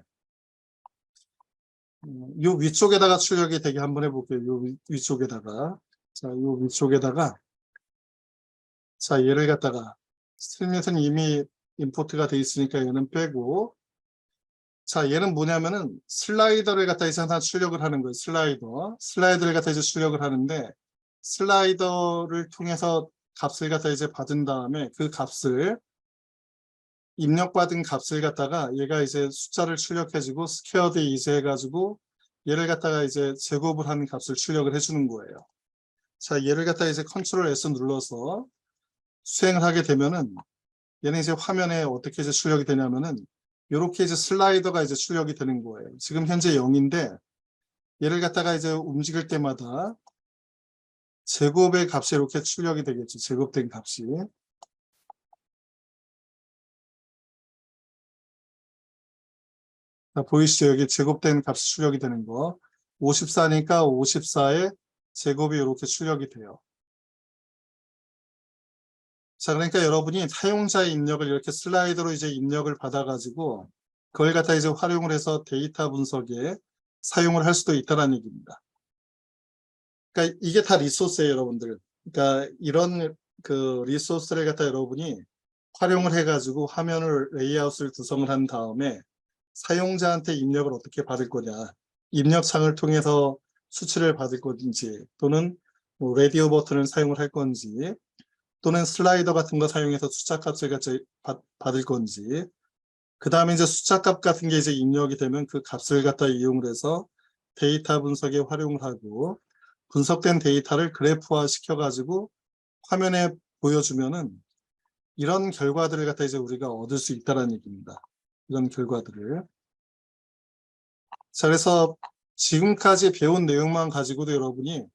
A: 요 위쪽에다가 출력이 되게 한번 해볼게요. 요 위쪽에다가. 자, 요 위쪽에다가 자, 얘를 갖다가 스트림에서는 이미 임포트가 돼 있으니까 얘는 빼고, 자, 얘는 뭐냐면은 슬라이더를 갖다 이제 하나 출력을 하는 거예요. 슬라이더를 갖다 이제 출력을 하는데, 슬라이더를 통해서 값을 갖다 이제 받은 다음에 그 값을 입력받은 값을 갖다가 얘가 이제 숫자를 출력해주고 스퀘어드 이제 해가지고 얘를 갖다가 이제 제곱을 하는 값을 출력을 해주는 거예요. 자, 얘를 갖다가 이제 컨트롤 S 눌러서 수행을 하게 되면은 얘는 이제 화면에 어떻게 이제 출력이 되냐면은 이렇게 이제 슬라이더가 이제 출력이 되는 거예요. 지금 현재 0인데 얘를 갖다가 이제 움직일 때마다 제곱의 값이 이렇게 출력이 되겠죠. 제곱된 값이. 자, 보이시죠? 여기 제곱된 값이 출력이 되는 거. 54니까 54의 제곱이 이렇게 출력이 돼요. 자, 그러니까 여러분이 사용자의 입력을 이렇게 슬라이더로 이제 입력을 받아가지고 그걸 갖다 이제 활용을 해서 데이터 분석에 사용을 할 수도 있다는 얘기입니다. 그러니까 이게 다 리소스예요, 여러분들. 그러니까 이런 그 리소스를 갖다 여러분이 활용을 해가지고 화면을 레이아웃을 구성을 한 다음에 사용자한테 입력을 어떻게 받을 거냐, 입력창을 통해서 수치를 받을 건지, 또는 뭐 라디오 버튼을 사용을 할 건지, 또는 슬라이더 같은 거 사용해서 숫자 값을 같이 받을 건지, 그 다음에 이제 숫자 값 같은 게 이제 입력이 되면 그 값을 갖다 이용을 해서 데이터 분석에 활용을 하고, 분석된 데이터를 그래프화 시켜가지고 화면에 보여주면은 이런 결과들을 갖다 이제 우리가 얻을 수 있다는 얘기입니다. 이런 결과들을. 자, 그래서 지금까지 배운 내용만 가지고도 여러분이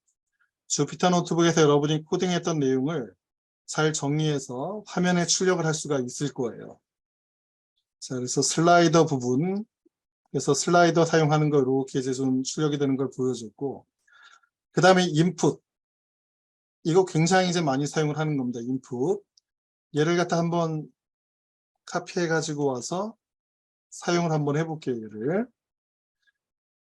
A: 주피터 노트북에서 여러분이 코딩했던 내용을 잘 정리해서 화면에 출력을 할 수가 있을 거예요. 자, 그래서 슬라이더 부분, 그래서 슬라이더 사용하는 거 이렇게 이제 좀 출력이 되는 걸 보여줬고, 그 다음에 인풋, 이거 굉장히 이제 많이 사용을 하는 겁니다. 인풋. 얘를 갖다 한번 카피해 가지고 와서 사용을 한번 해볼게요. 얘를.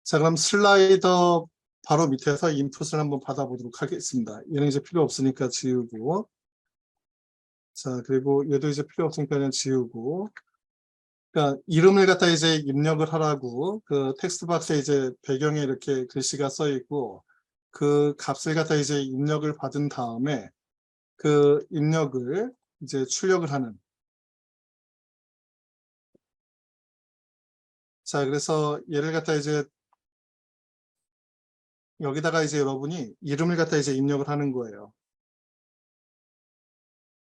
A: 자, 그럼 슬라이더 바로 밑에서 인풋을 한번 받아보도록 하겠습니다. 얘는 이제 필요 없으니까 지우고, 자, 그리고 얘도 이제 필요 없으니까 그냥 지우고, 그러니까 이름을 갖다 이제 입력을 하라고 그 텍스트 박스에 이제 배경에 이렇게 글씨가 써 있고, 그 값을 갖다 이제 입력을 받은 다음에 그 입력을 이제 출력을 하는. 자, 그래서 얘를 갖다 이제 여기다가 이제 여러분이 이름을 갖다 이제 입력을 하는 거예요.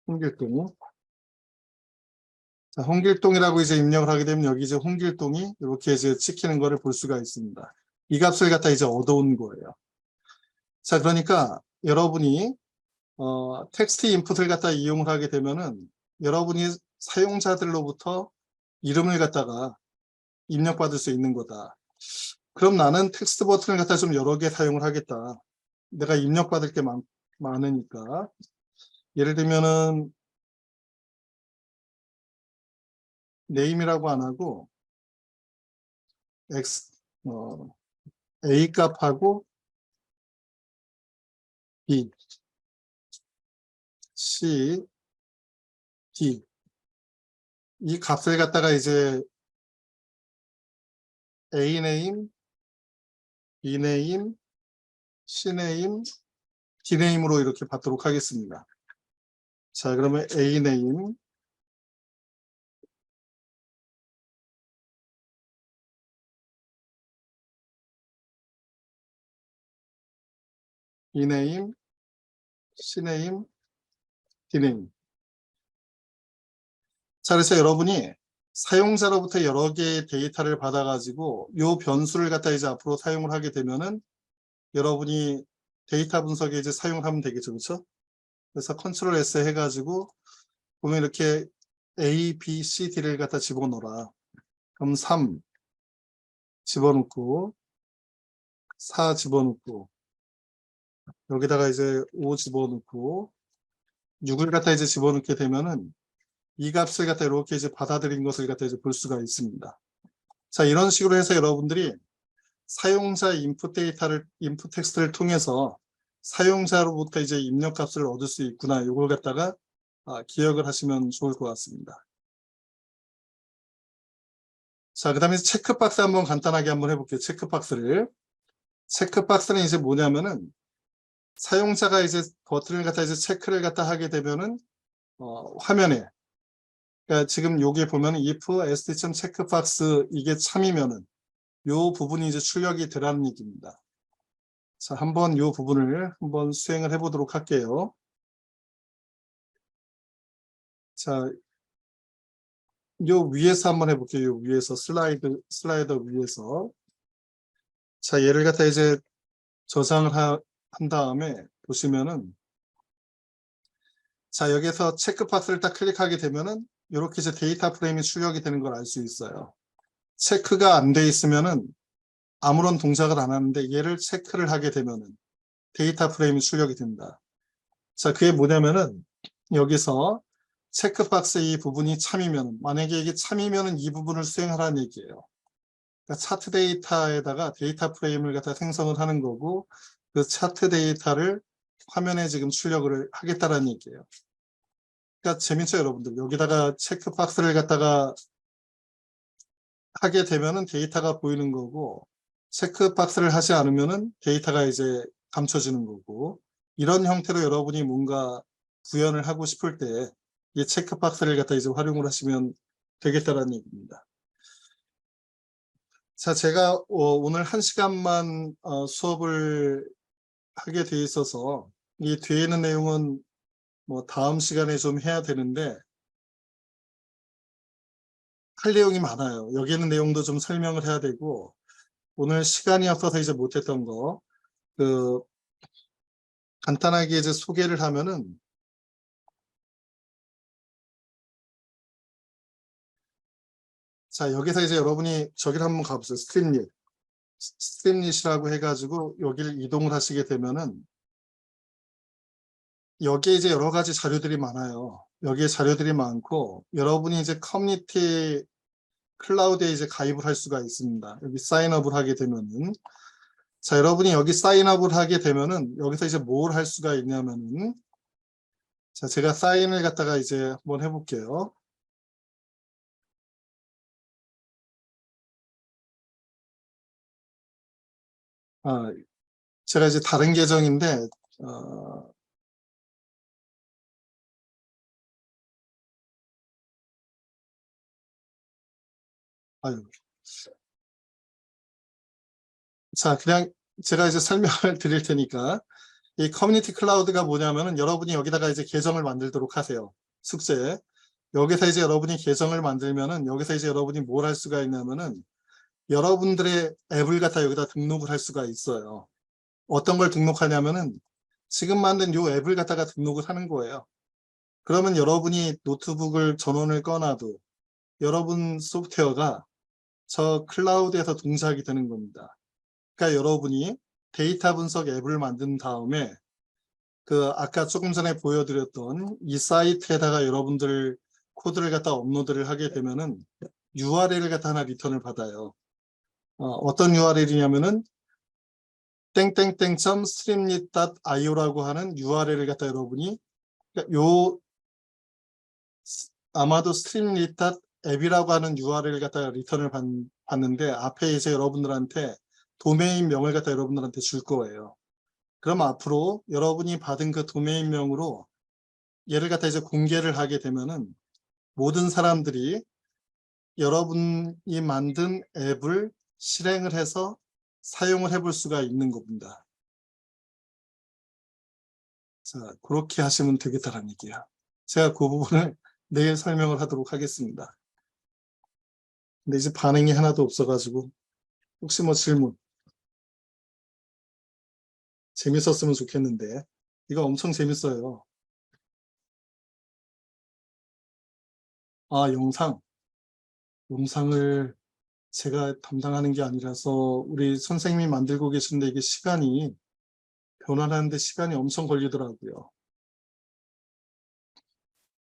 A: 홍길동. 자, 홍길동이라고 이제 입력을 하게 되면 여기 이제 홍길동이 이렇게 이제 찍히는 거를 볼 수가 있습니다. 이 값을 갖다 이제 얻어온 거예요. 자, 그러니까 여러분이 텍스트 인풋을 갖다 이용을 하게 되면은 여러분이 사용자들로부터 이름을 갖다가 입력받을 수 있는 거다. 그럼 나는 텍스트 버튼을 갖다 좀 여러 개 사용을 하겠다. 내가 입력받을 게 많으니까. 예를 들면은 네임이라고 안 하고 X, A 값하고 B, C, D 이 값을 갖다가 이제 A 네임, B 네임, C 네임, D 네임으로 이렇게 받도록 하겠습니다. 자, 그러면 A 네임, B 네임, C 네임, D 네임. 자, 그래서 여러분이 사용자로부터 여러 개의 데이터를 받아가지고 요 변수를 갖다 이제 앞으로 사용을 하게 되면은 여러분이 데이터 분석에 이제 사용을 하면 되겠죠, 그렇죠? 그래서 컨트롤 S 해가지고 보면 이렇게 A, B, C, D를 갖다 집어넣어라. 그럼 3 집어넣고 4 집어넣고 여기다가 이제 5 집어넣고 6을 갖다 이제 집어넣게 되면은 이 값을 갖다 이렇게 이제 받아들인 것을 갖다 이제 볼 수가 있습니다. 자, 이런 식으로 해서 여러분들이 사용자 인풋 데이터를, 인풋 텍스트를 통해서 사용자로부터 이제 입력 값을 얻을 수 있구나. 이걸 갖다가 기억을 하시면 좋을 것 같습니다. 자, 그 다음에 체크박스 한번 간단하게 한번 해볼게요. 체크박스를. 체크박스는 이제 뭐냐면은 사용자가 이제 버튼을 갖다 이제 체크를 갖다 하게 되면은 화면에 그러니까 지금 여기에 보면 if st.checkbox 이게 참이면은 요 부분이 이제 출력이 되라는 얘기입니다. 자, 한번 요 부분을 한번 수행을 해보도록 할게요. 자, 요 위에서 한번 해볼게요. 요 위에서 슬라이더 위에서. 자, 얘를 갖다 이제 저장을 한 다음에 보시면은 자, 여기서 체크박스를 딱 클릭하게 되면은 이렇게 이제 데이터 프레임이 출력이 되는 걸 알 수 있어요. 체크가 안 돼 있으면은 아무런 동작을 안 하는데 얘를 체크를 하게 되면은 데이터 프레임이 출력이 된다. 자, 그게 뭐냐면은 여기서 체크박스 이 부분이 참이면 만약에 이게 참이면은 이 부분을 수행하라는 얘기예요. 그러니까 차트 데이터에다가 데이터 프레임을 갖다 생성을 하는 거고 그 차트 데이터를 화면에 지금 출력을 하겠다라는 얘기예요. 그러니까 재밌죠, 여러분들. 여기다가 체크박스를 갖다가 하게 되면은 데이터가 보이는 거고 체크박스를 하지 않으면은 데이터가 이제 감춰지는 거고 이런 형태로 여러분이 뭔가 구현을 하고 싶을 때 이 체크박스를 갖다 이제 활용을 하시면 되겠다라는 얘기입니다. 자, 제가 오늘 1시간만 수업을 하게 돼 있어서 이 뒤에 있는 내용은 뭐 다음 시간에 좀 해야 되는데 할 내용이 많아요. 여기 있는 내용도 좀 설명을 해야 되고 오늘 시간이 없어서 이제 못했던 거 그 간단하게 이제 소개를 하면은 자, 여기서 이제 여러분이 저기를 한번 가보세요. 스트림릿이라고 해가지고 여기를 이동을 하시게 되면은 여기에 이제 여러 가지 자료들이 많아요. 여기에 자료들이 많고 여러분이 이제 커뮤니티 클라우드에 이제 가입을 할 수가 있습니다. 여기 사인업을 하게 되면은 자, 여러분이 여기 사인업을 하게 되면은 여기서 이제 뭘 할 수가 있냐면은 자, 제가 사인을 갖다가 이제 한번 해볼게요. 제가 이제 다른 계정인데 어, 아유, 자, 그냥 제가 이제 설명을 드릴 테니까 이 커뮤니티 클라우드가 뭐냐면은 여러분이 여기다가 이제 계정을 만들도록 하세요. 숙제. 여기서 이제 여러분이 계정을 만들면은 여기서 이제 여러분이 뭘 할 수가 있냐면은 여러분들의 앱을 갖다 여기다 등록을 할 수가 있어요. 어떤 걸 등록하냐면은 지금 만든 요 앱을 갖다가 등록을 하는 거예요. 그러면 여러분이 노트북을 전원을 꺼놔도 여러분 소프트웨어가 저 클라우드에서 동작이 되는 겁니다. 그러니까 여러분이 데이터 분석 앱을 만든 다음에 그 아까 조금 전에 보여드렸던 이 사이트에다가 여러분들 코드를 갖다 업로드를 하게 되면은 URL을 갖다 하나 리턴을 받아요. 어떤 URL이냐면은 땡땡땡.streamlit.io라고 하는 URL을 갖다 여러분이 요 아마도 streamlit.app이라고 하는 URL을 갖다가 리턴을 받는데 앞에 이제 여러분들한테 도메인명을 갖다 여러분들한테 줄 거예요. 그럼 앞으로 여러분이 받은 그 도메인명으로 얘를 갖다 이제 공개를 하게 되면은 모든 사람들이 여러분이 만든 앱을 실행을 해서 사용을 해볼 수가 있는 겁니다. 자, 그렇게 하시면 되겠다는 얘기야. 제가 그 부분을 내일 설명을 하도록 하겠습니다. 근데 이제 반응이 하나도 없어가지고 혹시 뭐 질문? 재밌었으면 좋겠는데 이거 엄청 재밌어요. 아, 영상을 제가 담당하는 게 아니라서 우리 선생님이 만들고 계신데 이게 시간이 변환하는데 시간이 엄청 걸리더라고요.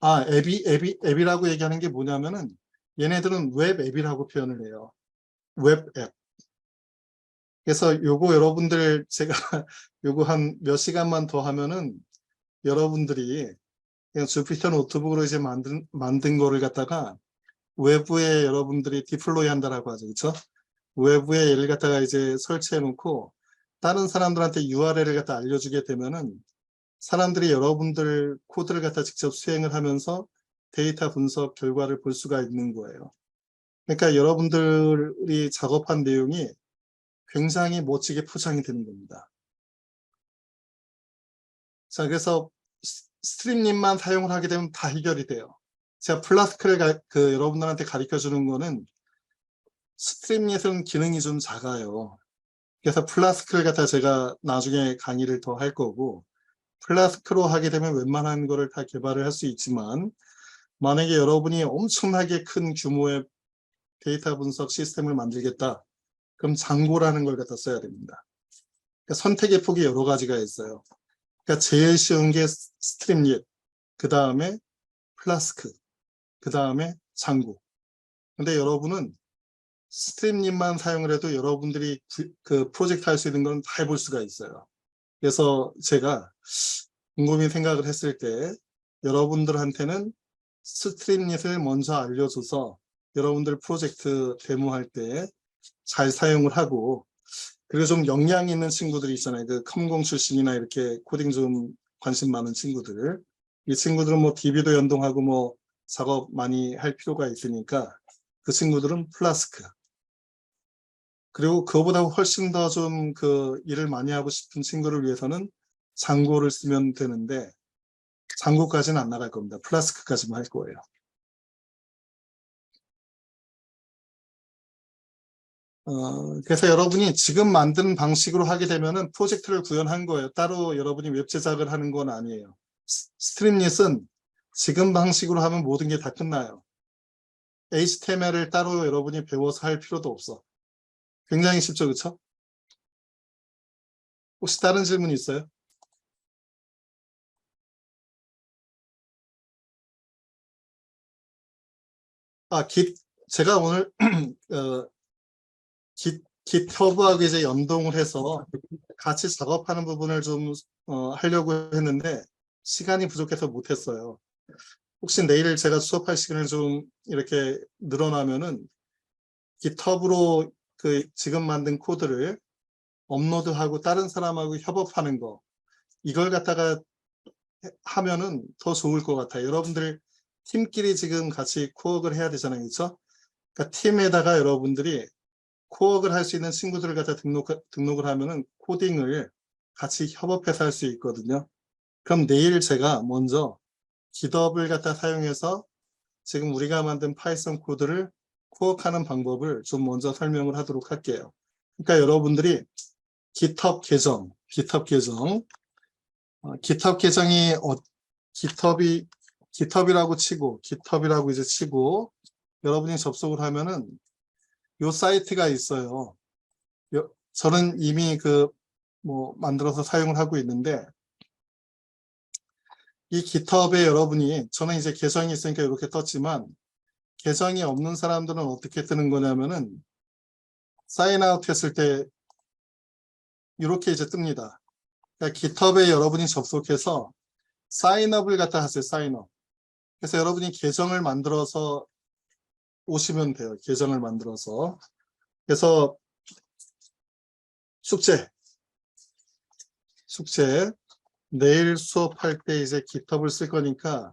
A: 아, 앱이라고 얘기하는 게 뭐냐면은 얘네들은 웹 앱이라고 표현을 해요. 웹 앱. 그래서 요거 여러분들 제가 요거 한 몇 시간만 더 하면은 여러분들이 그냥 주피터 노트북으로 이제 만든 거를 갖다가 외부에 여러분들이 디플로이 한다라고 하죠. 그렇죠? 외부에 얘를 갖다가 이제 설치해 놓고 다른 사람들한테 URL을 갖다 알려주게 되면은 사람들이 여러분들 코드를 갖다 직접 수행을 하면서 데이터 분석 결과를 볼 수가 있는 거예요. 그러니까 여러분들이 작업한 내용이 굉장히 멋지게 포장이 되는 겁니다. 자, 그래서 스트림님만 사용을 하게 되면 다 해결이 돼요. 제가 플라스크를 여러분들한테 가르쳐 주는 거는 스트림릿은 기능이 좀 작아요. 그래서 플라스크를 갖다 제가 나중에 강의를 더 할 거고 플라스크로 하게 되면 웬만한 거를 다 개발을 할 수 있지만 만약에 여러분이 엄청나게 큰 규모의 데이터 분석 시스템을 만들겠다. 그럼 장고라는 걸 갖다 써야 됩니다. 그러니까 선택의 폭이 여러 가지가 있어요. 그러니까 제일 쉬운 게 스트림릿, 그 다음에 플라스크, 그 다음에 장고. 근데 여러분은 스트림릿만 사용을 해도 여러분들이 그 프로젝트 할 수 있는 건 다 해볼 수가 있어요. 그래서 제가 곰곰이 생각을 했을 때 여러분들한테는 스트림릿을 먼저 알려줘서 여러분들 프로젝트 데모할 때 잘 사용을 하고 그리고 좀 역량 있는 친구들이 있잖아요. 그 컴공 출신이나 이렇게 코딩 좀 관심 많은 친구들. 이 친구들은 뭐 DB도 연동하고 뭐 작업 많이 할 필요가 있으니까 그 친구들은 플라스크. 그리고 그거보다 훨씬 더 좀 그 일을 많이 하고 싶은 친구를 위해서는 장고를 쓰면 되는데 장고까지는 안 나갈 겁니다. 플라스크까지만 할 거예요. 그래서 여러분이 지금 만든 방식으로 하게 되면은 프로젝트를 구현한 거예요. 따로 여러분이 웹 제작을 하는 건 아니에요. 스트림릿은 지금 방식으로 하면 모든 게 다 끝나요. HTML을 따로 여러분이 배워서 할 필요도 없어. 굉장히 쉽죠, 그렇죠? 혹시 다른 질문 있어요? 제가 오늘 깃허브하고 이제 연동을 해서 같이 작업하는 부분을 좀 하려고 했는데 시간이 부족해서 못했어요. 혹시 내일 제가 수업할 시간을 좀 이렇게 늘어나면은 깃허브로 그 지금 만든 코드를 업로드하고 다른 사람하고 협업하는 거 이걸 갖다가 하면은 더 좋을 것 같아요. 여러분들 팀끼리 지금 같이 코어를 해야 되잖아요. 그렇죠? 그러니까 팀에다가 여러분들이 코어를 할 수 있는 친구들을 갖다 등록을 하면은 코딩을 같이 협업해서 할 수 있거든요. 그럼 내일 제가 먼저 GitHub을 갖다 사용해서 지금 우리가 만든 파이썬 코드를 포크하는 방법을 좀 먼저 설명을 하도록 할게요. 그러니까 여러분들이 GitHub 계정, GitHub 계정이 GitHub이라고 이제 치고 여러분이 접속을 하면은 요 사이트가 있어요. 저는 이미 만들어서 사용을 하고 있는데 이 GitHub에 여러분이 저는 이제 계정이 있으니까 이렇게 떴지만 계정이 없는 사람들은 어떻게 뜨는 거냐면은 사인아웃 했을 때 이렇게 이제 뜹니다. 그러니까 GitHub에 여러분이 접속해서 사인업을 갖다 하세요. 사인업. 그래서 여러분이 계정을 만들어서 오시면 돼요. 계정을 만들어서. 그래서 숙제. 내일 수업할 때 이제 GitHub을 쓸 거니까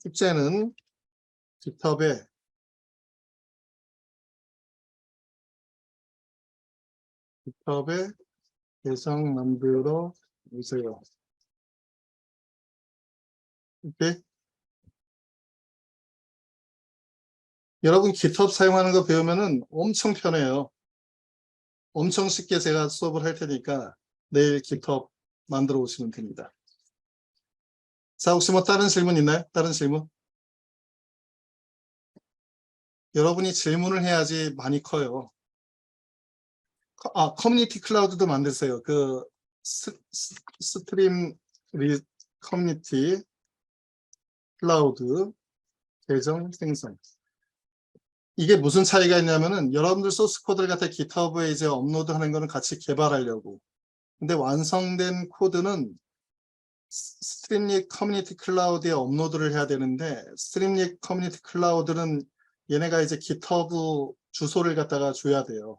A: 숙제는 GitHub에 계정 만들어 오세요. 이렇게 여러분 GitHub 사용하는 거 배우면은 엄청 편해요. 엄청 쉽게 제가 수업을 할 테니까 내일 GitHub 만들어 오시면 됩니다. 자, 혹시 다른 질문 있나요? 다른 질문? 여러분이 질문을 해야지 많이 커요. 커뮤니티 클라우드도 만드세요. 스트림 커뮤니티 클라우드 계정 생성. 이게 무슨 차이가 있냐면은 여러분들 소스 코드를 갖다 GitHub에 이제 업로드하는 거는 같이 개발하려고. 근데 완성된 코드는 스트림립 커뮤니티 클라우드에 업로드를 해야 되는데 스트림립 커뮤니티 클라우드는 얘네가 이제 GitHub 주소를 갖다가 줘야 돼요.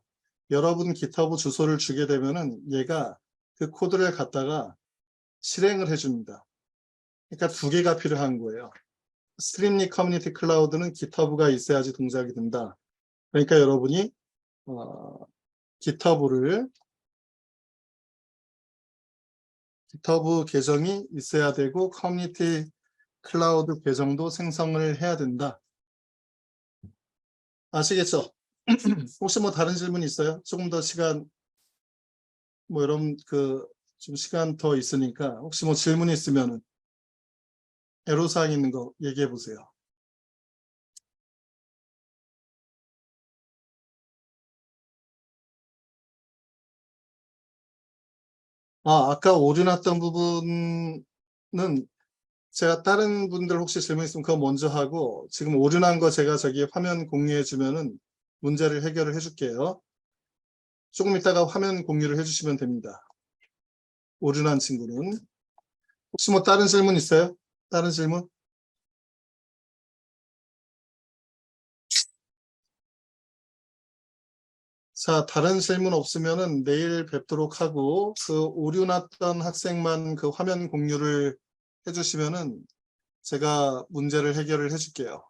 A: 여러분 GitHub 주소를 주게 되면은 얘가 그 코드를 갖다가 실행을 해줍니다. 그러니까 두 개가 필요한 거예요. 스트림립 커뮤니티 클라우드는 GitHub가 있어야지 동작이 된다. 그러니까 여러분이 GitHub 계정이 있어야 되고 커뮤니티 클라우드 계정도 생성을 해야 된다. 아시겠죠? 혹시 다른 질문 있어요? 조금 더 시간 여러분 좀 시간 더 있으니까 혹시 질문 있으면은 애로사항 있는 거 얘기해 보세요. 아까 오류 났던 부분은 제가 다른 분들 혹시 질문 있으면 그거 먼저 하고 지금 오류 난 거 제가 저기 화면 공유해 주면은 문제를 해결을 해 줄게요. 조금 있다가 화면 공유를 해 주시면 됩니다. 오류 난 친구는. 혹시 다른 질문 있어요? 다른 질문? 자, 다른 질문 없으면은 내일 뵙도록 하고 오류 났던 학생만 화면 공유를 해주시면은 제가 문제를 해결을 해줄게요.